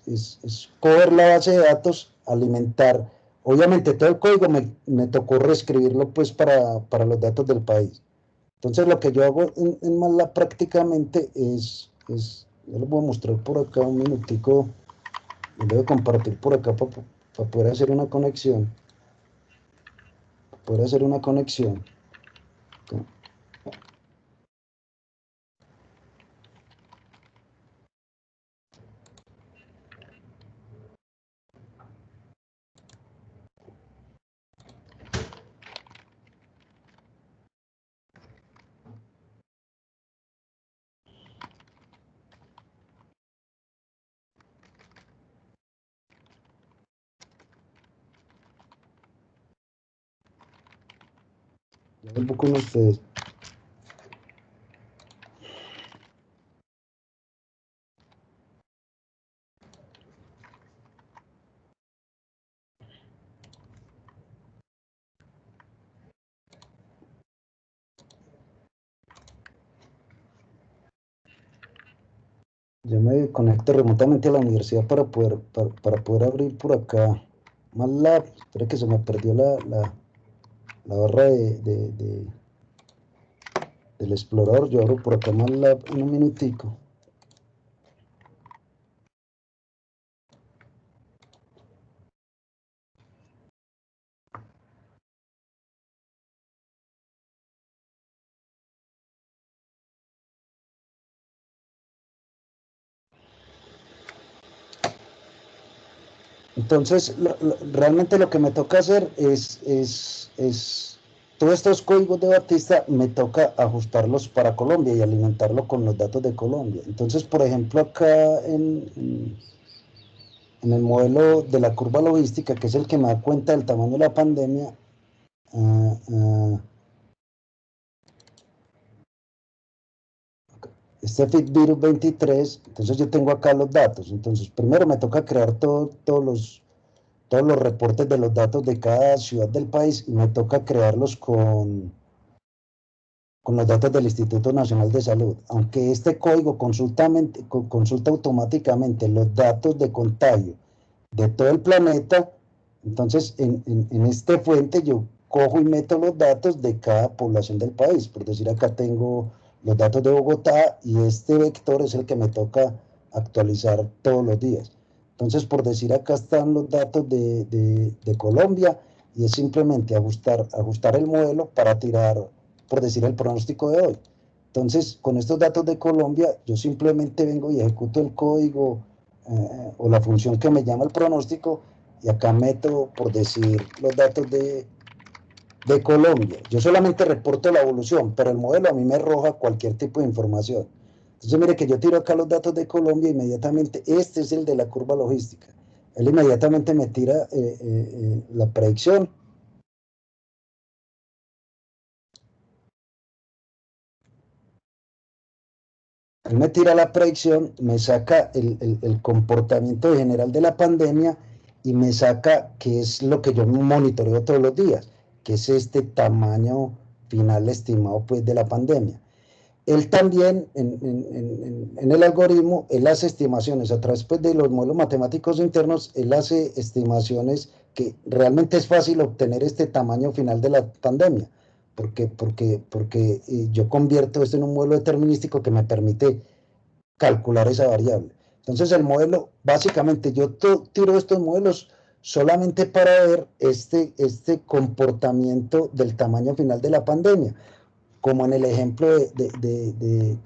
coger la base de datos, alimentar. Obviamente todo el código me tocó reescribirlo pues para los datos del país. Entonces lo que yo hago en MATLAB prácticamente es yo les voy a mostrar por acá un minutico, les voy a compartir por acá para poder hacer una conexión. Ya vuelvo con ustedes. Yo me conecto remotamente a la universidad para poder abrir por acá MATLAB. Espera que se me perdió la barra del explorador. Yo abro por acá MATLAB en un minutico. Entonces, realmente lo que me toca hacer es todos estos códigos de Batista me toca ajustarlos para Colombia y alimentarlo con los datos de Colombia. Entonces, por ejemplo, acá en el modelo de la curva logística, que es el que me da cuenta del tamaño de la pandemia, este FitVirus 23, entonces yo tengo acá los datos. Entonces, primero me toca crear todos los reportes de los datos de cada ciudad del país y me toca crearlos con los datos del Instituto Nacional de Salud. Aunque este código consulta automáticamente los datos de contagio de todo el planeta, entonces en este fuente yo cojo y meto los datos de cada población del país. Por decir, acá tengo los datos de Bogotá y este vector es el que me toca actualizar todos los días. Entonces, por decir, acá están los datos de Colombia y es simplemente ajustar el modelo para tirar, por decir, el pronóstico de hoy. Entonces, con estos datos de Colombia, yo simplemente vengo y ejecuto el código o la función que me llama el pronóstico y acá meto, por decir, los datos de Colombia. Yo solamente reporto la evolución, pero el modelo a mí me arroja cualquier tipo de información. Entonces, mire que yo tiro acá los datos de Colombia, inmediatamente, este es el de la curva logística. Él inmediatamente me tira la predicción. Él me tira la predicción, me saca el comportamiento general de la pandemia y me saca qué es lo que yo monitoreo todos los días, que es este tamaño final estimado pues de la pandemia. Él también en el algoritmo, él hace estimaciones a través pues, de los modelos matemáticos internos, él hace estimaciones que realmente es fácil obtener este tamaño final de la pandemia, porque yo convierto esto en un modelo determinístico que me permite calcular esa variable. Entonces el modelo, básicamente yo tiro estos modelos solamente para ver este comportamiento del tamaño final de la pandemia, como en el ejemplo de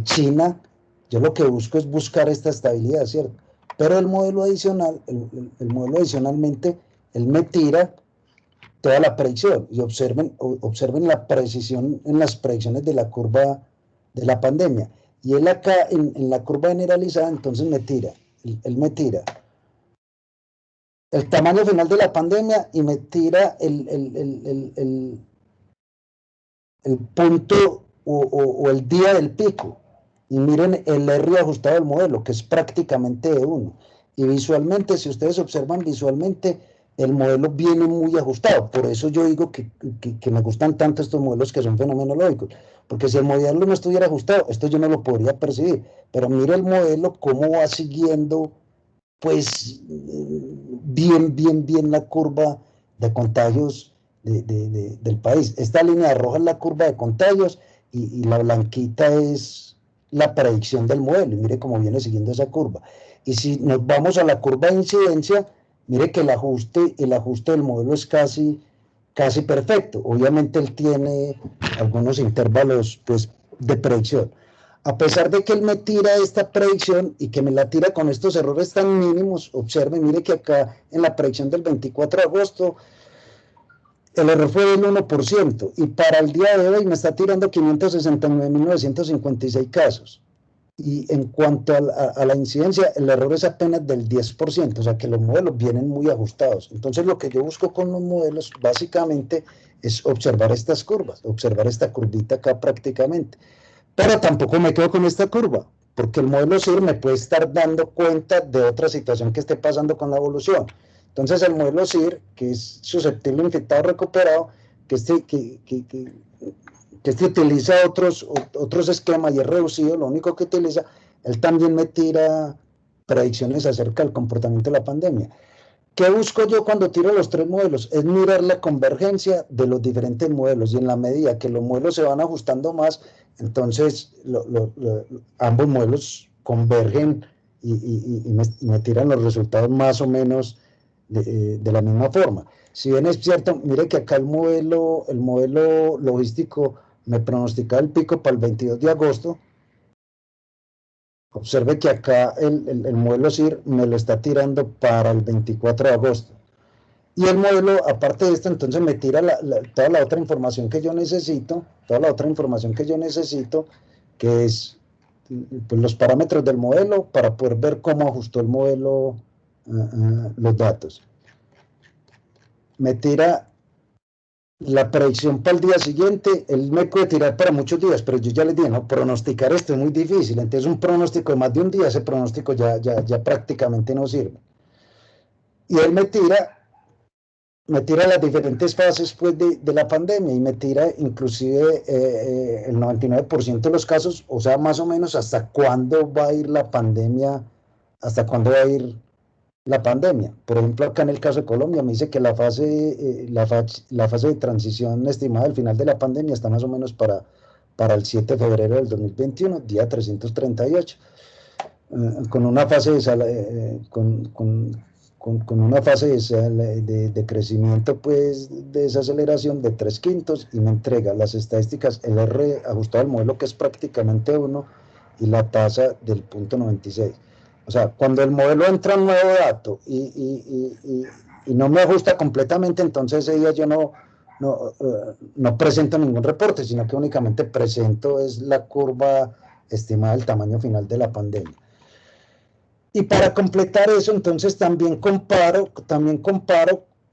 China. Yo lo que busco es buscar esta estabilidad, ¿cierto? Pero el modelo adicional, el modelo adicionalmente, él me tira toda la predicción, y observen la precisión en las predicciones de la curva de la pandemia. Y él acá, en la curva generalizada, entonces él me tira el tamaño final de la pandemia y me tira el punto o el día del pico. Y miren el R ajustado del modelo, que es prácticamente de 1. Y visualmente, si ustedes observan visualmente, el modelo viene muy ajustado. Por eso yo digo que me gustan tanto estos modelos que son fenomenológicos. Porque si el modelo no estuviera ajustado, esto yo no lo podría percibir. Pero mire el modelo cómo va siguiendo, pues, bien la curva de contagios del país. Esta línea roja es la curva de contagios y la blanquita es la predicción del modelo. Y mire cómo viene siguiendo esa curva. Y si nos vamos a la curva de incidencia, mire que el ajuste del modelo es casi perfecto. Obviamente él tiene algunos intervalos pues, de predicción. A pesar de que él me tira esta predicción y que me la tira con estos errores tan mínimos, observe, mire que acá en la predicción del 24 de agosto, el error fue del 1%, y para el día de hoy me está tirando 569.956 casos. Y en cuanto a la incidencia, el error es apenas del 10%, o sea que los modelos vienen muy ajustados. Entonces lo que yo busco con los modelos básicamente es observar estas curvas, observar esta curvita acá prácticamente. Pero tampoco me quedo con esta curva, porque el modelo SIR me puede estar dando cuenta de otra situación que esté pasando con la evolución. Entonces el modelo SIR, que es susceptible infectado recuperado, que utiliza otros esquemas y es reducido, lo único que utiliza, él también me tira predicciones acerca del comportamiento de la pandemia. ¿Qué busco yo cuando tiro los tres modelos? Es mirar la convergencia de los diferentes modelos, y en la medida que los modelos se van ajustando más, entonces ambos modelos convergen y me tiran los resultados más o menos de la misma forma. Si bien es cierto, mire que acá el modelo logístico me pronosticaba el pico para el 22 de agosto. Observe que acá el modelo SIR me lo está tirando para el 24 de agosto. Y el modelo, aparte de esto, entonces me tira toda la otra información que yo necesito, que es pues, los parámetros del modelo para poder ver cómo ajustó el modelo los datos. Me tira la predicción para el día siguiente. Él me puede tirar para muchos días, pero yo ya les dije, no, pronosticar esto es muy difícil. Entonces un pronóstico de más de un día, ese pronóstico ya prácticamente no sirve. Y él me tira las diferentes fases pues, de la pandemia, y me tira inclusive el 99% de los casos, o sea, más o menos hasta cuándo va a ir la pandemia, Por ejemplo, acá en el caso de Colombia me dice que la fase de transición estimada al final de la pandemia está más o menos para el 7 de febrero del 2021, día 338, con una fase de crecimiento, pues, de desaceleración de 3/5, y me entrega las estadísticas, el R ajustado al modelo, que es prácticamente 1, y la tasa del 0.96. O sea, cuando el modelo entra un nuevo dato y no me ajusta completamente, entonces ese día yo no presento ningún reporte, sino que únicamente presento es la curva estimada del tamaño final de la pandemia. Y para completar eso, entonces también comparo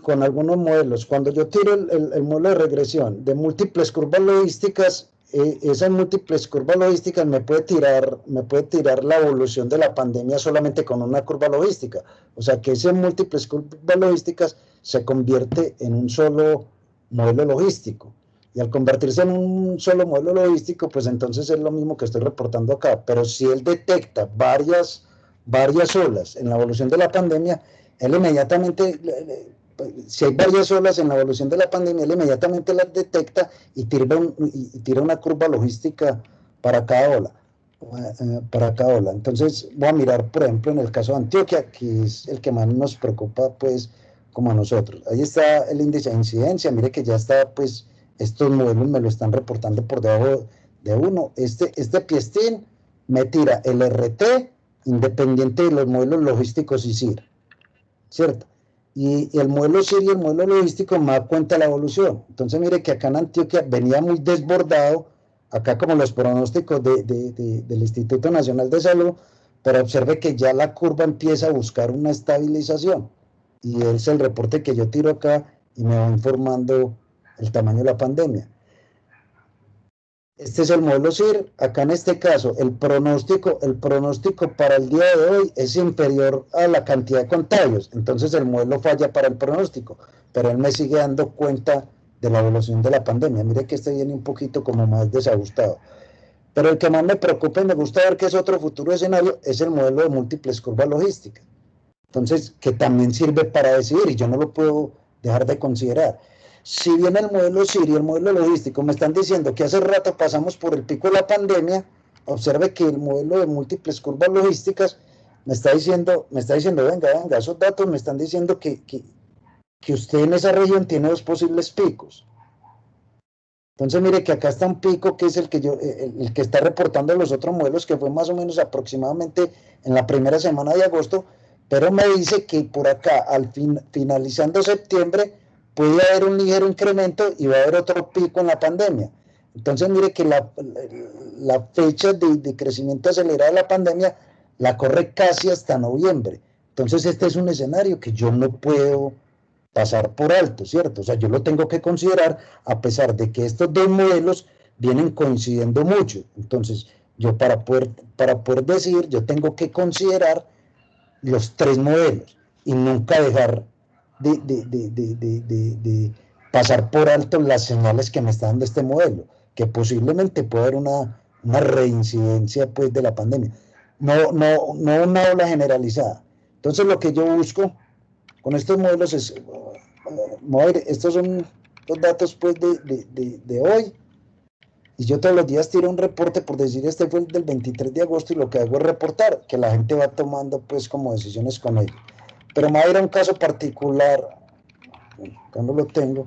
con algunos modelos. Cuando yo tiro el modelo de regresión de múltiples curvas logísticas, esas múltiples curvas logísticas me puede tirar la evolución de la pandemia solamente con una curva logística. O sea, que esas múltiples curvas logísticas se convierte en un solo modelo logístico. Y al convertirse en un solo modelo logístico, pues entonces es lo mismo que estoy reportando acá. Pero si él detecta varias olas en la evolución de la pandemia, él inmediatamente, si hay varias olas en la evolución de la pandemia, él inmediatamente las detecta y tira una curva logística para cada ola. Entonces voy a mirar, por ejemplo, en el caso de Antioquia, que es el que más nos preocupa, pues, como a nosotros. Ahí está el índice de incidencia, mire que ya está, pues, estos modelos me lo están reportando por debajo de 1. Este Piestin me tira el RT independiente de los modelos logísticos y CIR, ¿cierto? Y el modelo CIR y el modelo logístico me da cuenta de la evolución. Entonces mire que acá en Antioquia venía muy desbordado, acá como los pronósticos del Instituto Nacional de Salud, pero observe que ya la curva empieza a buscar una estabilización. Y es el reporte que yo tiro acá y me va informando el tamaño de la pandemia. Este es el modelo CIR. Acá en este caso, el pronóstico para el día de hoy es inferior a la cantidad de contagios. Entonces el modelo falla para el pronóstico, pero él me sigue dando cuenta de la evolución de la pandemia. Mire que este viene un poquito como más desajustado. Pero el que más me preocupa y me gusta ver que es otro futuro escenario es el modelo de múltiples curvas logísticas. Entonces, que también sirve para decidir y yo no lo puedo dejar de considerar. Si bien el modelo CIR y el modelo logístico me están diciendo que hace rato pasamos por el pico de la pandemia, observe que el modelo de múltiples curvas logísticas me está diciendo, venga, esos datos me están diciendo que usted en esa región tiene 2 posibles picos. Entonces mire que acá está un pico que es el que está reportando los otros modelos, que fue más o menos aproximadamente en la primera semana de agosto, pero me dice que por acá, finalizando septiembre, puede haber un ligero incremento y va a haber otro pico en la pandemia. Entonces mire que la fecha de crecimiento acelerado de la pandemia la corre casi hasta noviembre. Entonces este es un escenario que yo no puedo pasar por alto, ¿cierto? O sea, yo lo tengo que considerar a pesar de que estos 2 modelos vienen coincidiendo mucho. Entonces, yo para poder decir, yo tengo que considerar los 3 modelos y nunca dejar de pasar por alto las señales que me está dando este modelo, que posiblemente puede haber una reincidencia, pues, de la pandemia. No una ola generalizada. Entonces, lo que yo busco con estos modelos es, estos son los datos, pues, de hoy, y yo todos los días tiro un reporte, por decir, este fue el del 23 de agosto, y lo que hago es reportar, que la gente va tomando, pues, como decisiones con ello. Pero me va a ir a un caso particular, acá no lo tengo,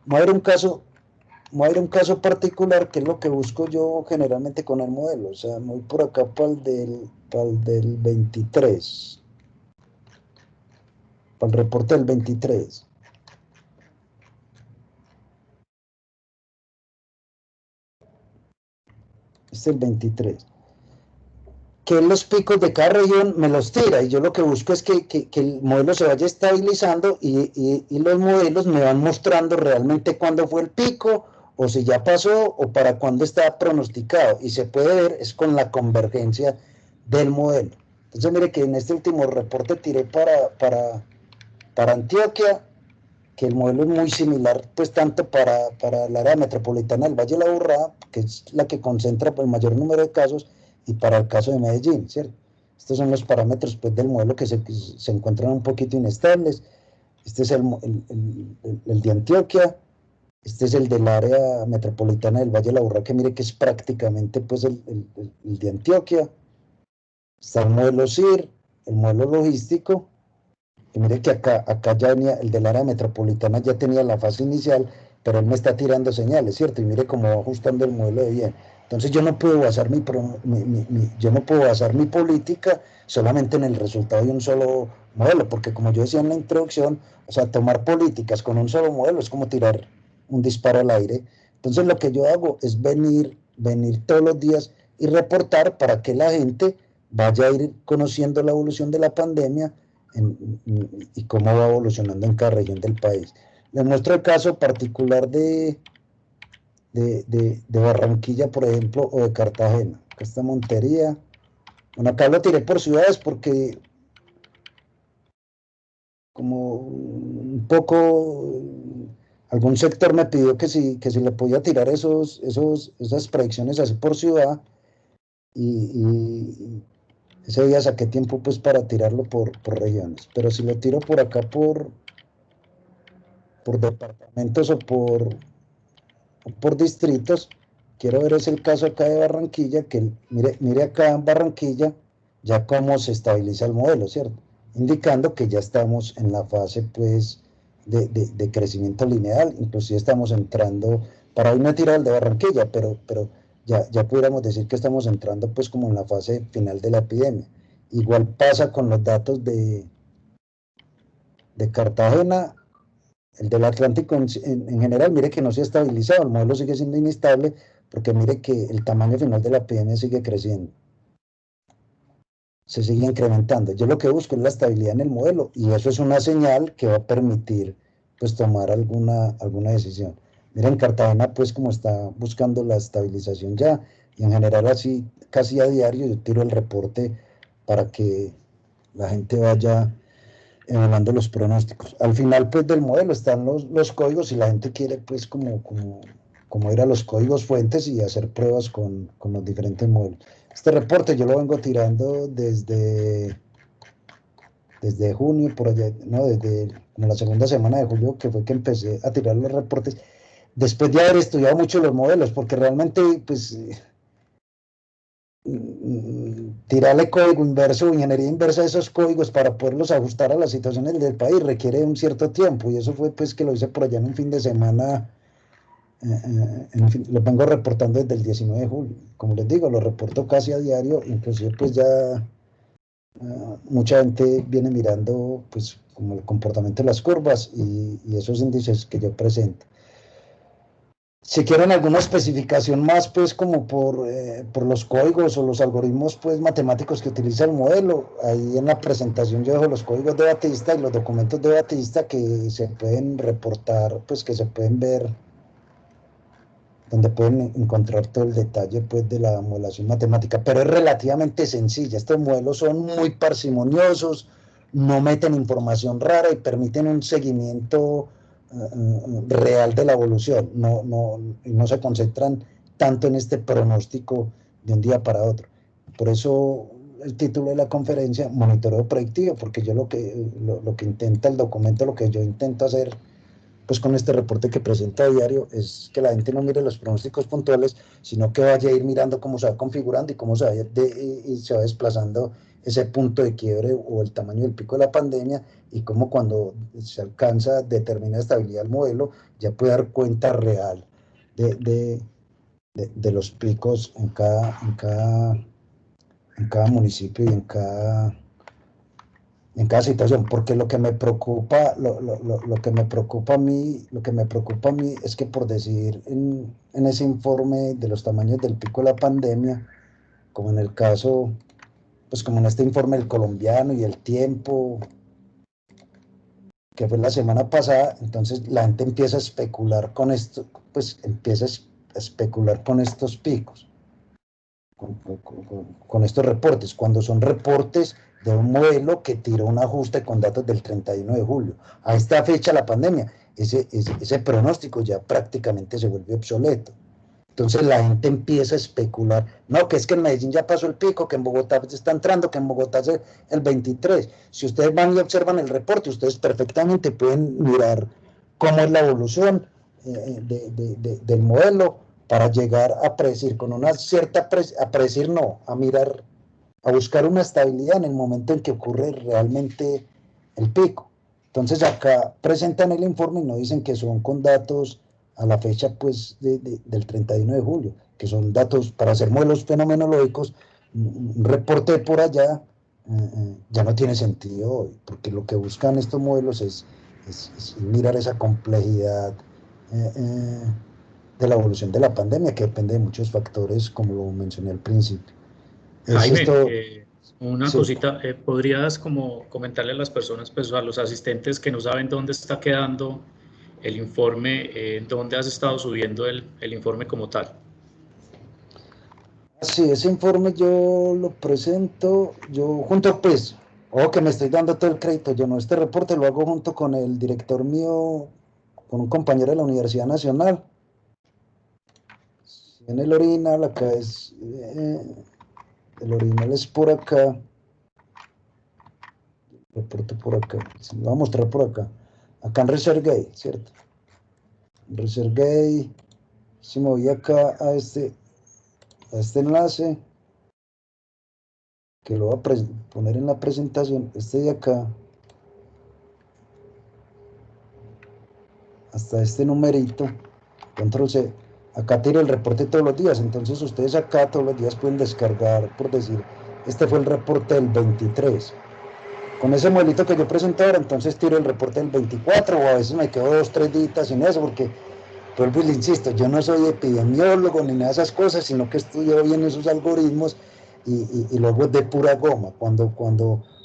me va a ir a un caso particular, que es lo que busco yo generalmente con el modelo. O sea, me voy por acá para el del 23, para el reporte del 23. Este es el 23. Que los picos de cada región me los tira, y yo lo que busco es que el modelo se vaya estabilizando y los modelos me van mostrando realmente cuándo fue el pico, o si ya pasó, o para cuándo está pronosticado, y se puede ver es con la convergencia del modelo. Entonces mire que en este último reporte tiré para Antioquia, que el modelo es muy similar, pues, tanto para el área metropolitana del Valle de la Aburrá, que es la que concentra el mayor número de casos, y para el caso de Medellín, ¿cierto? Estos son los parámetros, pues, del modelo que se encuentran un poquito inestables. Este es el de Antioquia, este es el del área metropolitana del Valle de la Aburrá, que mire que es prácticamente, pues, el de Antioquia. Está el modelo CIR, el modelo logístico, y mire que acá ya venía, el del área metropolitana ya tenía la fase inicial, pero él me está tirando señales, ¿cierto? Y mire cómo va ajustando el modelo de bien. Entonces yo no puedo basar mi política solamente en el resultado de un solo modelo, porque como yo decía en la introducción, o sea, tomar políticas con un solo modelo es como tirar un disparo al aire. Entonces lo que yo hago es venir todos los días y reportar para que la gente vaya a ir conociendo la evolución de la pandemia y cómo va evolucionando en cada región del país. Les muestro el caso particular de de Barranquilla, por ejemplo, o de Cartagena. Acá está Montería. Bueno, acá lo tiré por ciudades porque como un poco algún sector me pidió que si le podía tirar esas predicciones así por ciudad y ese día saqué tiempo pues para tirarlo por regiones, pero si lo tiro por acá por departamentos o por distritos, quiero ver es el caso acá de Barranquilla, que mire acá en Barranquilla ya cómo se estabiliza el modelo, ¿cierto? Indicando que ya estamos en la fase pues de crecimiento lineal, inclusive estamos entrando, para hoy no he tirado el de Barranquilla, pero ya pudiéramos decir que estamos entrando pues como en la fase final de la epidemia. Igual pasa con los datos de Cartagena, el del Atlántico en general, mire que no se ha estabilizado, el modelo sigue siendo inestable, porque mire que el tamaño final de la epidemia sigue creciendo, se sigue incrementando. Yo lo que busco es la estabilidad en el modelo, y eso es una señal que va a permitir pues tomar alguna decisión. Miren, Cartagena pues como está buscando la estabilización ya, y en general así casi a diario yo tiro el reporte para que la gente vaya evaluando los pronósticos. Al final pues del modelo están los códigos, y la gente quiere pues como ir a los códigos fuentes y hacer pruebas con los diferentes modelos. Este reporte yo lo vengo tirando desde junio, por allá, no, desde como la segunda semana de julio, que fue que empecé a tirar los reportes, después de haber estudiado mucho los modelos, porque realmente pues tirarle código inverso o ingeniería inversa a esos códigos para poderlos ajustar a las situaciones del país requiere un cierto tiempo, y eso fue pues que lo hice por allá en un fin de semana. Lo vengo reportando desde el 19 de julio, como les digo, lo reporto casi a diario, inclusive pues ya mucha gente viene mirando pues como el comportamiento de las curvas y esos índices que yo presento. Si quieren alguna especificación más, pues como por los códigos o los algoritmos pues matemáticos que utiliza el modelo, ahí en la presentación yo dejo los códigos de Batista y los documentos de Batista que se pueden reportar, pues que se pueden ver, donde pueden encontrar todo el detalle pues de la modelación matemática, pero es relativamente sencilla. Estos modelos son muy parsimoniosos, no meten información rara y permiten un seguimiento real de la evolución, no se concentran tanto en este pronóstico de un día para otro. Por eso el título de la conferencia, monitoreo predictivo, porque yo lo que intenta el documento, lo que yo intento hacer pues con este reporte que presenta a diario, es que la gente no mire los pronósticos puntuales, sino que vaya a ir mirando cómo se va configurando y cómo se va desplazando ese punto de quiebre o el tamaño del pico de la pandemia, y cómo cuando se alcanza determinada estabilidad del modelo, ya puede dar cuenta real de los picos en cada municipio y en cada situación, porque lo que me preocupa, lo que me preocupa a mí, es que, por decir, en ese informe de los tamaños del pico de la pandemia, como en el caso, pues como en este informe del colombiano y el tiempo, que fue la semana pasada, entonces la gente empieza a especular con esto, pues empieza a especular con estos picos, con estos reportes, cuando son reportes de un modelo que tiró un ajuste con datos del 31 de julio. A esta fecha la pandemia, ese pronóstico ya prácticamente se vuelve obsoleto. Entonces la gente empieza a especular, no, que es que en Medellín ya pasó el pico, que en Bogotá se está entrando, que en Bogotá es el 23. Si ustedes van y observan el reporte, ustedes perfectamente pueden mirar cómo es la evolución del modelo, para llegar a predecir con una cierta, a predecir no, a mirar, a buscar una estabilidad en el momento en que ocurre realmente el pico. Entonces acá presentan el informe y no dicen que son con datos a la fecha pues del 31 de julio, que son datos para hacer modelos fenomenológicos. Un reporte por allá ya no tiene sentido hoy, porque lo que buscan estos modelos es mirar esa complejidad de la evolución de la pandemia, que depende de muchos factores, como lo mencioné al principio. Jaime, Esto, una sí. cosita, ¿podrías como comentarle a las personas, pues a los asistentes que no saben dónde está quedando el informe, ¿dónde has estado subiendo el informe como tal? Sí, ese informe yo lo presento, yo junto pues, ojo que me estoy dando todo el crédito, yo no, este reporte lo hago junto con el director mío, con un compañero de la Universidad Nacional. En el orinal, acá es, el orinal es por acá, reporte por acá, se lo voy a mostrar por acá, acá en ResearchGate, ¿cierto? En ResearchGate, si me voy acá a este enlace, que lo voy a poner en la presentación, este de acá, hasta este numerito, control C, acá tiro el reporte todos los días, entonces ustedes acá todos los días pueden descargar, por decir, este fue el reporte del 23, con ese modelito que yo presenté ahora, entonces tiro el reporte del 24, o a veces me quedo 2, 3 días sin eso, porque, vuelvo y le insisto, yo no soy epidemiólogo ni nada de esas cosas, sino que estudio bien esos algoritmos, y luego es de pura goma,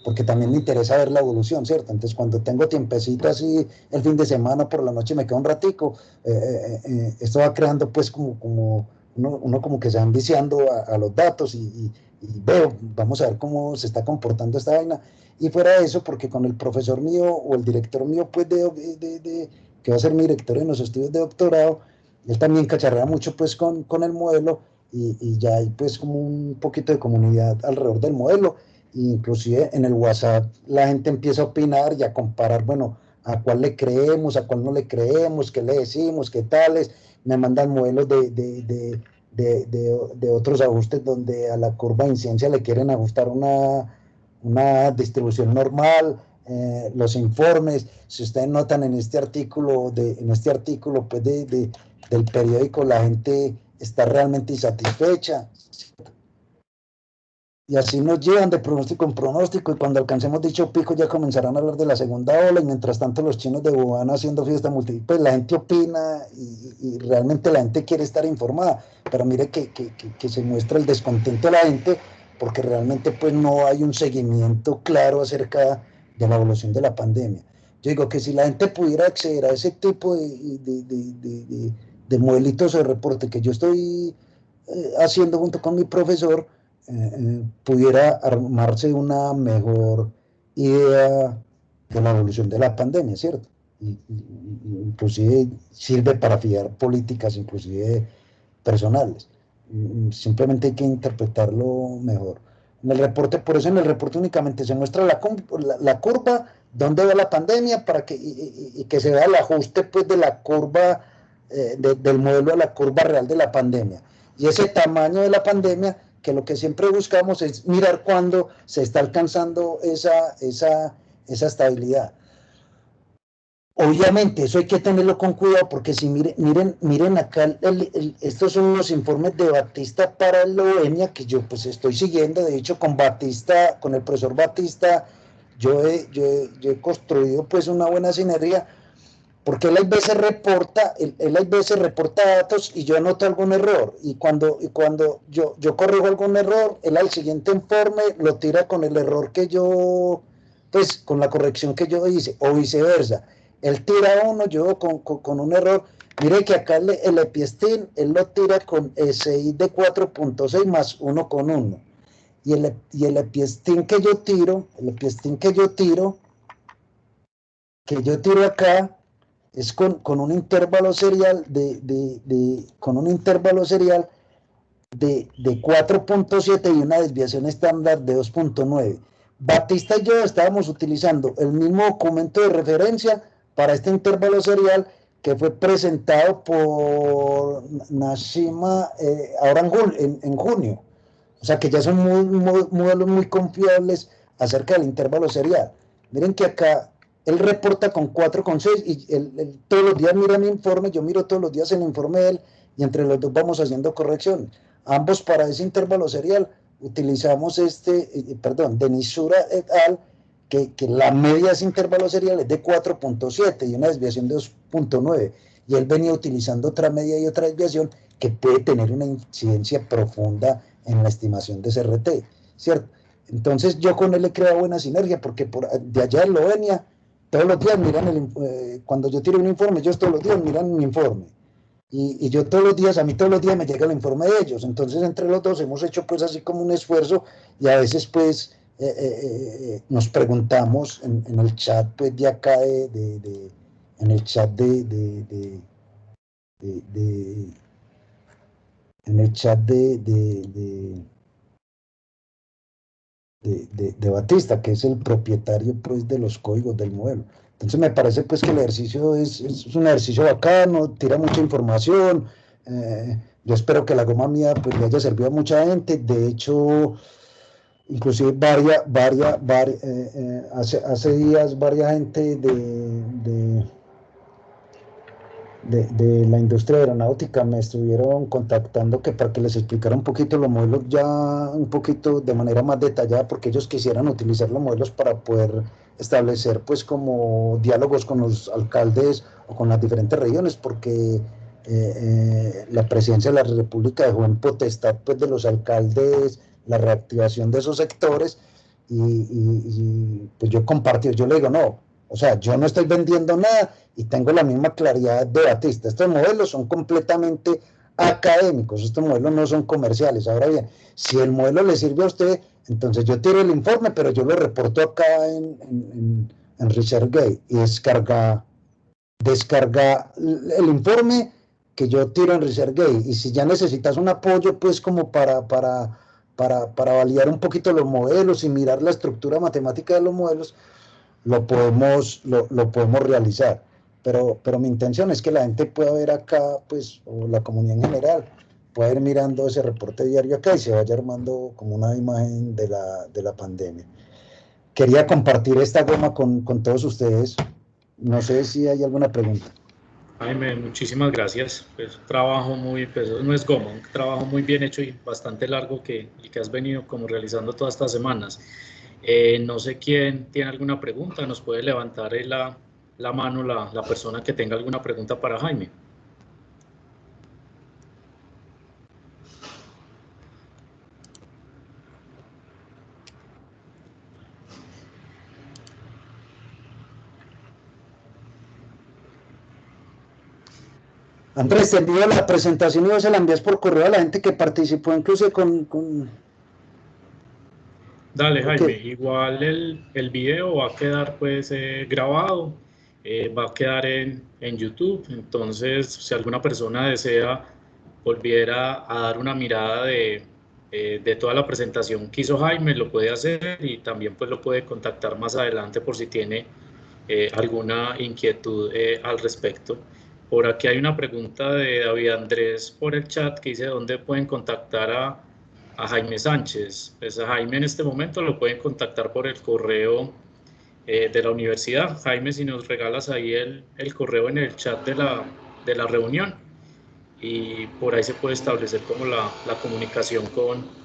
porque también me interesa ver la evolución, ¿cierto? Entonces, cuando tengo tiempecito así, el fin de semana, por la noche me quedo un ratico, esto va creando pues como uno como que se va enviciando a los datos y veo, vamos a ver cómo se está comportando esta vaina. Y fuera de eso, porque con el profesor mío o el director mío, pues que va a ser mi director en los estudios de doctorado, él también cacharrea mucho pues con el modelo, y ya hay pues como un poquito de comunidad alrededor del modelo, e inclusive en el WhatsApp la gente empieza a opinar y a comparar, bueno, a cuál le creemos, a cuál no le creemos, qué le decimos, qué tales, me mandan modelos de otros ajustes donde a la curva de incidencia le quieren ajustar una distribución normal, los informes, si ustedes notan en este artículo, pues del periódico, la gente está realmente insatisfecha, y así nos llevan de pronóstico en pronóstico, y cuando alcancemos dicho pico ya comenzarán a hablar de la segunda ola, y mientras tanto los chinos de Wuhan haciendo fiesta múltiple, pues la gente opina, y realmente la gente quiere estar informada, pero mire que se muestra el descontento de la gente, porque realmente pues no hay un seguimiento claro acerca de la evolución de la pandemia. Yo digo que si la gente pudiera acceder a ese tipo de modelitos de reporte que yo estoy haciendo junto con mi profesor, pudiera armarse una mejor idea de la evolución de la pandemia, ¿cierto? Inclusive sirve para fijar políticas, inclusive personales. Simplemente hay que interpretarlo mejor. En el reporte, por eso en el reporte únicamente se muestra la curva, dónde va la pandemia, para que se vea el ajuste pues, de la curva, del modelo a la curva real de la pandemia. Y ese tamaño de la pandemia, que lo que siempre buscamos es mirar cuándo se está alcanzando esa estabilidad. Obviamente, eso hay que tenerlo con cuidado, porque si miren acá, estos son los informes de Batista para el Loemia, que yo pues estoy siguiendo. De hecho, con Batista, con el profesor Batista, yo he construido pues una buena sinergia, porque él a veces reporta datos y yo anoto algún error, y cuando yo corrijo algún error, él al siguiente informe lo tira con el error que yo, pues con la corrección que yo hice, o viceversa. Él tira uno, yo con un error. Mire que acá el Epiestin, él lo tira con SI de 4.6 más 1,1. Y el Epiestin que yo tiro, acá, es con un intervalo serial de 4.7 y una desviación estándar de 2.9. Batista y yo estábamos utilizando el mismo documento de referencia para este intervalo serial, que fue presentado por Nashima ahora en junio. O sea que ya son modelos muy confiables acerca del intervalo serial. Miren que acá él reporta con 4,6, y todos los días mira mi informe, yo miro todos los días el informe de él, y entre los dos vamos haciendo correcciones. Ambos para ese intervalo serial utilizamos Denisura et al, que la media de ese intervalo serial es de 4.7 y una desviación de 2.9, y él venía utilizando otra media y otra desviación que puede tener una incidencia profunda en la estimación de CRT, ¿cierto? Entonces yo con él he creado buena sinergia, porque de allá en Eslovenia todos los días miran cuando yo tiro un informe, ellos todos los días miran mi informe. Y yo todos los días, a mí todos los días me llega el informe de ellos. Entonces, entre los dos hemos hecho pues así como un esfuerzo y a veces pues nos preguntamos en el chat pues de acá, en el chat en el chat de Batista, que es el propietario pues de los códigos del modelo. Entonces me parece pues que el ejercicio es un ejercicio bacano, tira mucha información, yo espero que la goma mía pues le haya servido a mucha gente. De hecho, inclusive hace días varias gente de la industria aeronáutica me estuvieron contactando que para que les explicara un poquito los modelos ya un poquito de manera más detallada, porque ellos quisieran utilizar los modelos para poder establecer pues como diálogos con los alcaldes o con las diferentes regiones, porque la presidencia de la República dejó en potestad pues de los alcaldes la reactivación de esos sectores y pues yo compartí, yo le digo no, o sea, yo no estoy vendiendo nada y tengo la misma claridad de Batista. Estos modelos son completamente académicos, estos modelos no son comerciales. Ahora bien, si el modelo le sirve a usted, entonces yo tiro el informe, pero yo lo reporto acá en ResearchGate y descarga el informe que yo tiro en ResearchGate. Y si ya necesitas un apoyo, pues como para validar un poquito los modelos y mirar la estructura matemática de los modelos, lo podemos realizar, pero mi intención es que la gente pueda ver acá, pues, o la comunidad en general, pueda ir mirando ese reporte diario acá y se vaya armando como una imagen de la pandemia. Quería compartir esta goma con todos ustedes, no sé si hay alguna pregunta. Jaime, muchísimas gracias, pues trabajo muy, pues no es goma, un trabajo muy bien hecho y bastante largo que has venido como realizando todas estas semanas. No sé quién tiene alguna pregunta, nos puede levantar la mano la persona que tenga alguna pregunta para Jaime. Andrés, te envío la presentación y vos se la envías por correo a la gente que participó, incluso con... Dale, Jaime, igual el video va a quedar pues grabado, va a quedar en YouTube, entonces si alguna persona desea volver a dar una mirada de toda la presentación que hizo Jaime, lo puede hacer y también pues lo puede contactar más adelante por si tiene alguna inquietud al respecto. Por aquí hay una pregunta de David Andrés por el chat que dice dónde pueden contactar a Jaime Sánchez. Pues a Jaime en este momento lo pueden contactar por el correo de la universidad. Jaime, si nos regalas ahí el correo en el chat de la reunión y por ahí se puede establecer como la comunicación con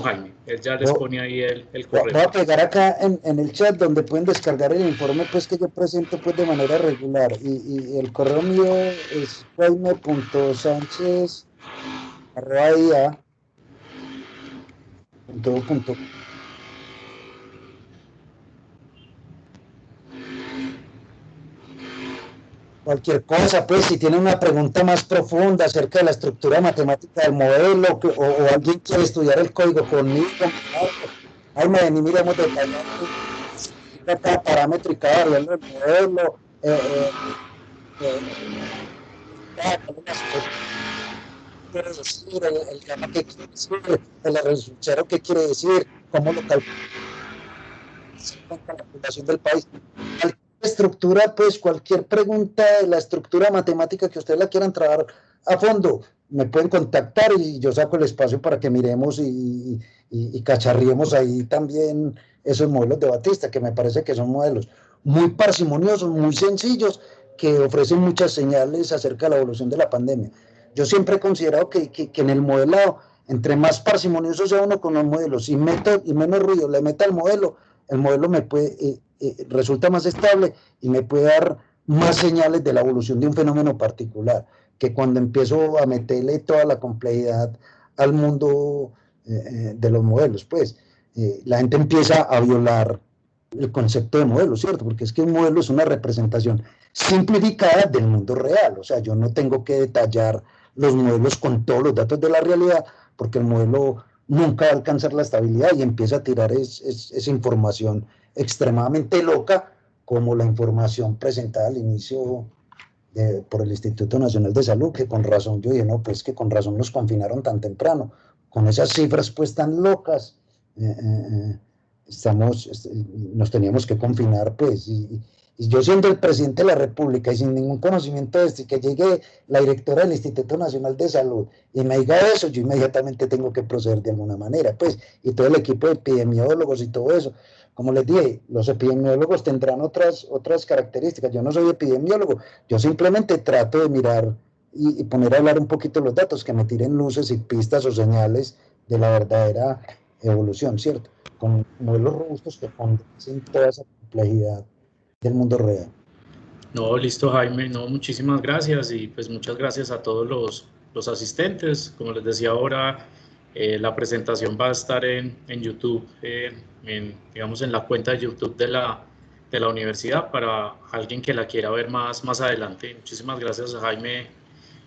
Jaime. Él ya les pone ahí el correo. Voy a pegar acá en el chat donde pueden descargar el informe pues que yo presento pues de manera regular y el correo mío es jaime.sanchez@ia.com. Cualquier cosa, pues, si tienen una pregunta más profunda acerca de la estructura matemática del modelo o alguien quiere estudiar el código conmigo, ahí me ven y miremos detallando cada parámetro y cada variable del modelo, quiere decir, el gamma qué quiere decir, el resultado qué quiere decir, cómo lo calcula la población del país. Estructura, pues cualquier pregunta de la estructura matemática que ustedes la quieran trabajar a fondo, me pueden contactar y yo saco el espacio para que miremos y cacharriemos ahí también esos modelos de Batista, que me parece que son modelos muy parsimoniosos, muy sencillos, que ofrecen muchas señales acerca de la evolución de la pandemia. Yo siempre he considerado que en el modelado, entre más parsimonioso sea uno con los modelos y menos ruido le meta al modelo, el modelo me puede, resulta más estable y me puede dar más señales de la evolución de un fenómeno particular, que cuando empiezo a meterle toda la complejidad al mundo de los modelos, pues la gente empieza a violar el concepto de modelo, ¿cierto? Porque es que un modelo es una representación simplificada del mundo real. O sea, yo no tengo que detallar los modelos con todos los datos de la realidad, porque el modelo nunca va a alcanzar la estabilidad y empieza a tirar esa información extremadamente loca, como la información presentada al inicio por el Instituto Nacional de Salud, que con razón yo dije, no, pues que con razón nos confinaron tan temprano, con esas cifras pues tan locas, nos teníamos que confinar pues, y yo siendo el presidente de la República y sin ningún conocimiento de esto, y que llegue la directora del Instituto Nacional de Salud y me diga eso, yo inmediatamente tengo que proceder de alguna manera, pues, y todo el equipo de epidemiólogos y todo eso. Como les dije, los epidemiólogos tendrán otras características. Yo no soy epidemiólogo, yo simplemente trato de mirar y poner a hablar un poquito los datos, que me tiren luces y pistas o señales de la verdadera evolución, ¿cierto? Con modelos robustos que condensen toda esa complejidad del mundo real. No, listo, Jaime, no, muchísimas gracias y pues muchas gracias a todos los asistentes. Como les decía ahora, la presentación va a estar en YouTube, digamos en la cuenta de YouTube de la universidad para alguien que la quiera ver más adelante. Muchísimas gracias a Jaime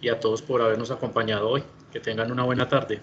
y a todos por habernos acompañado hoy. Que tengan una buena tarde.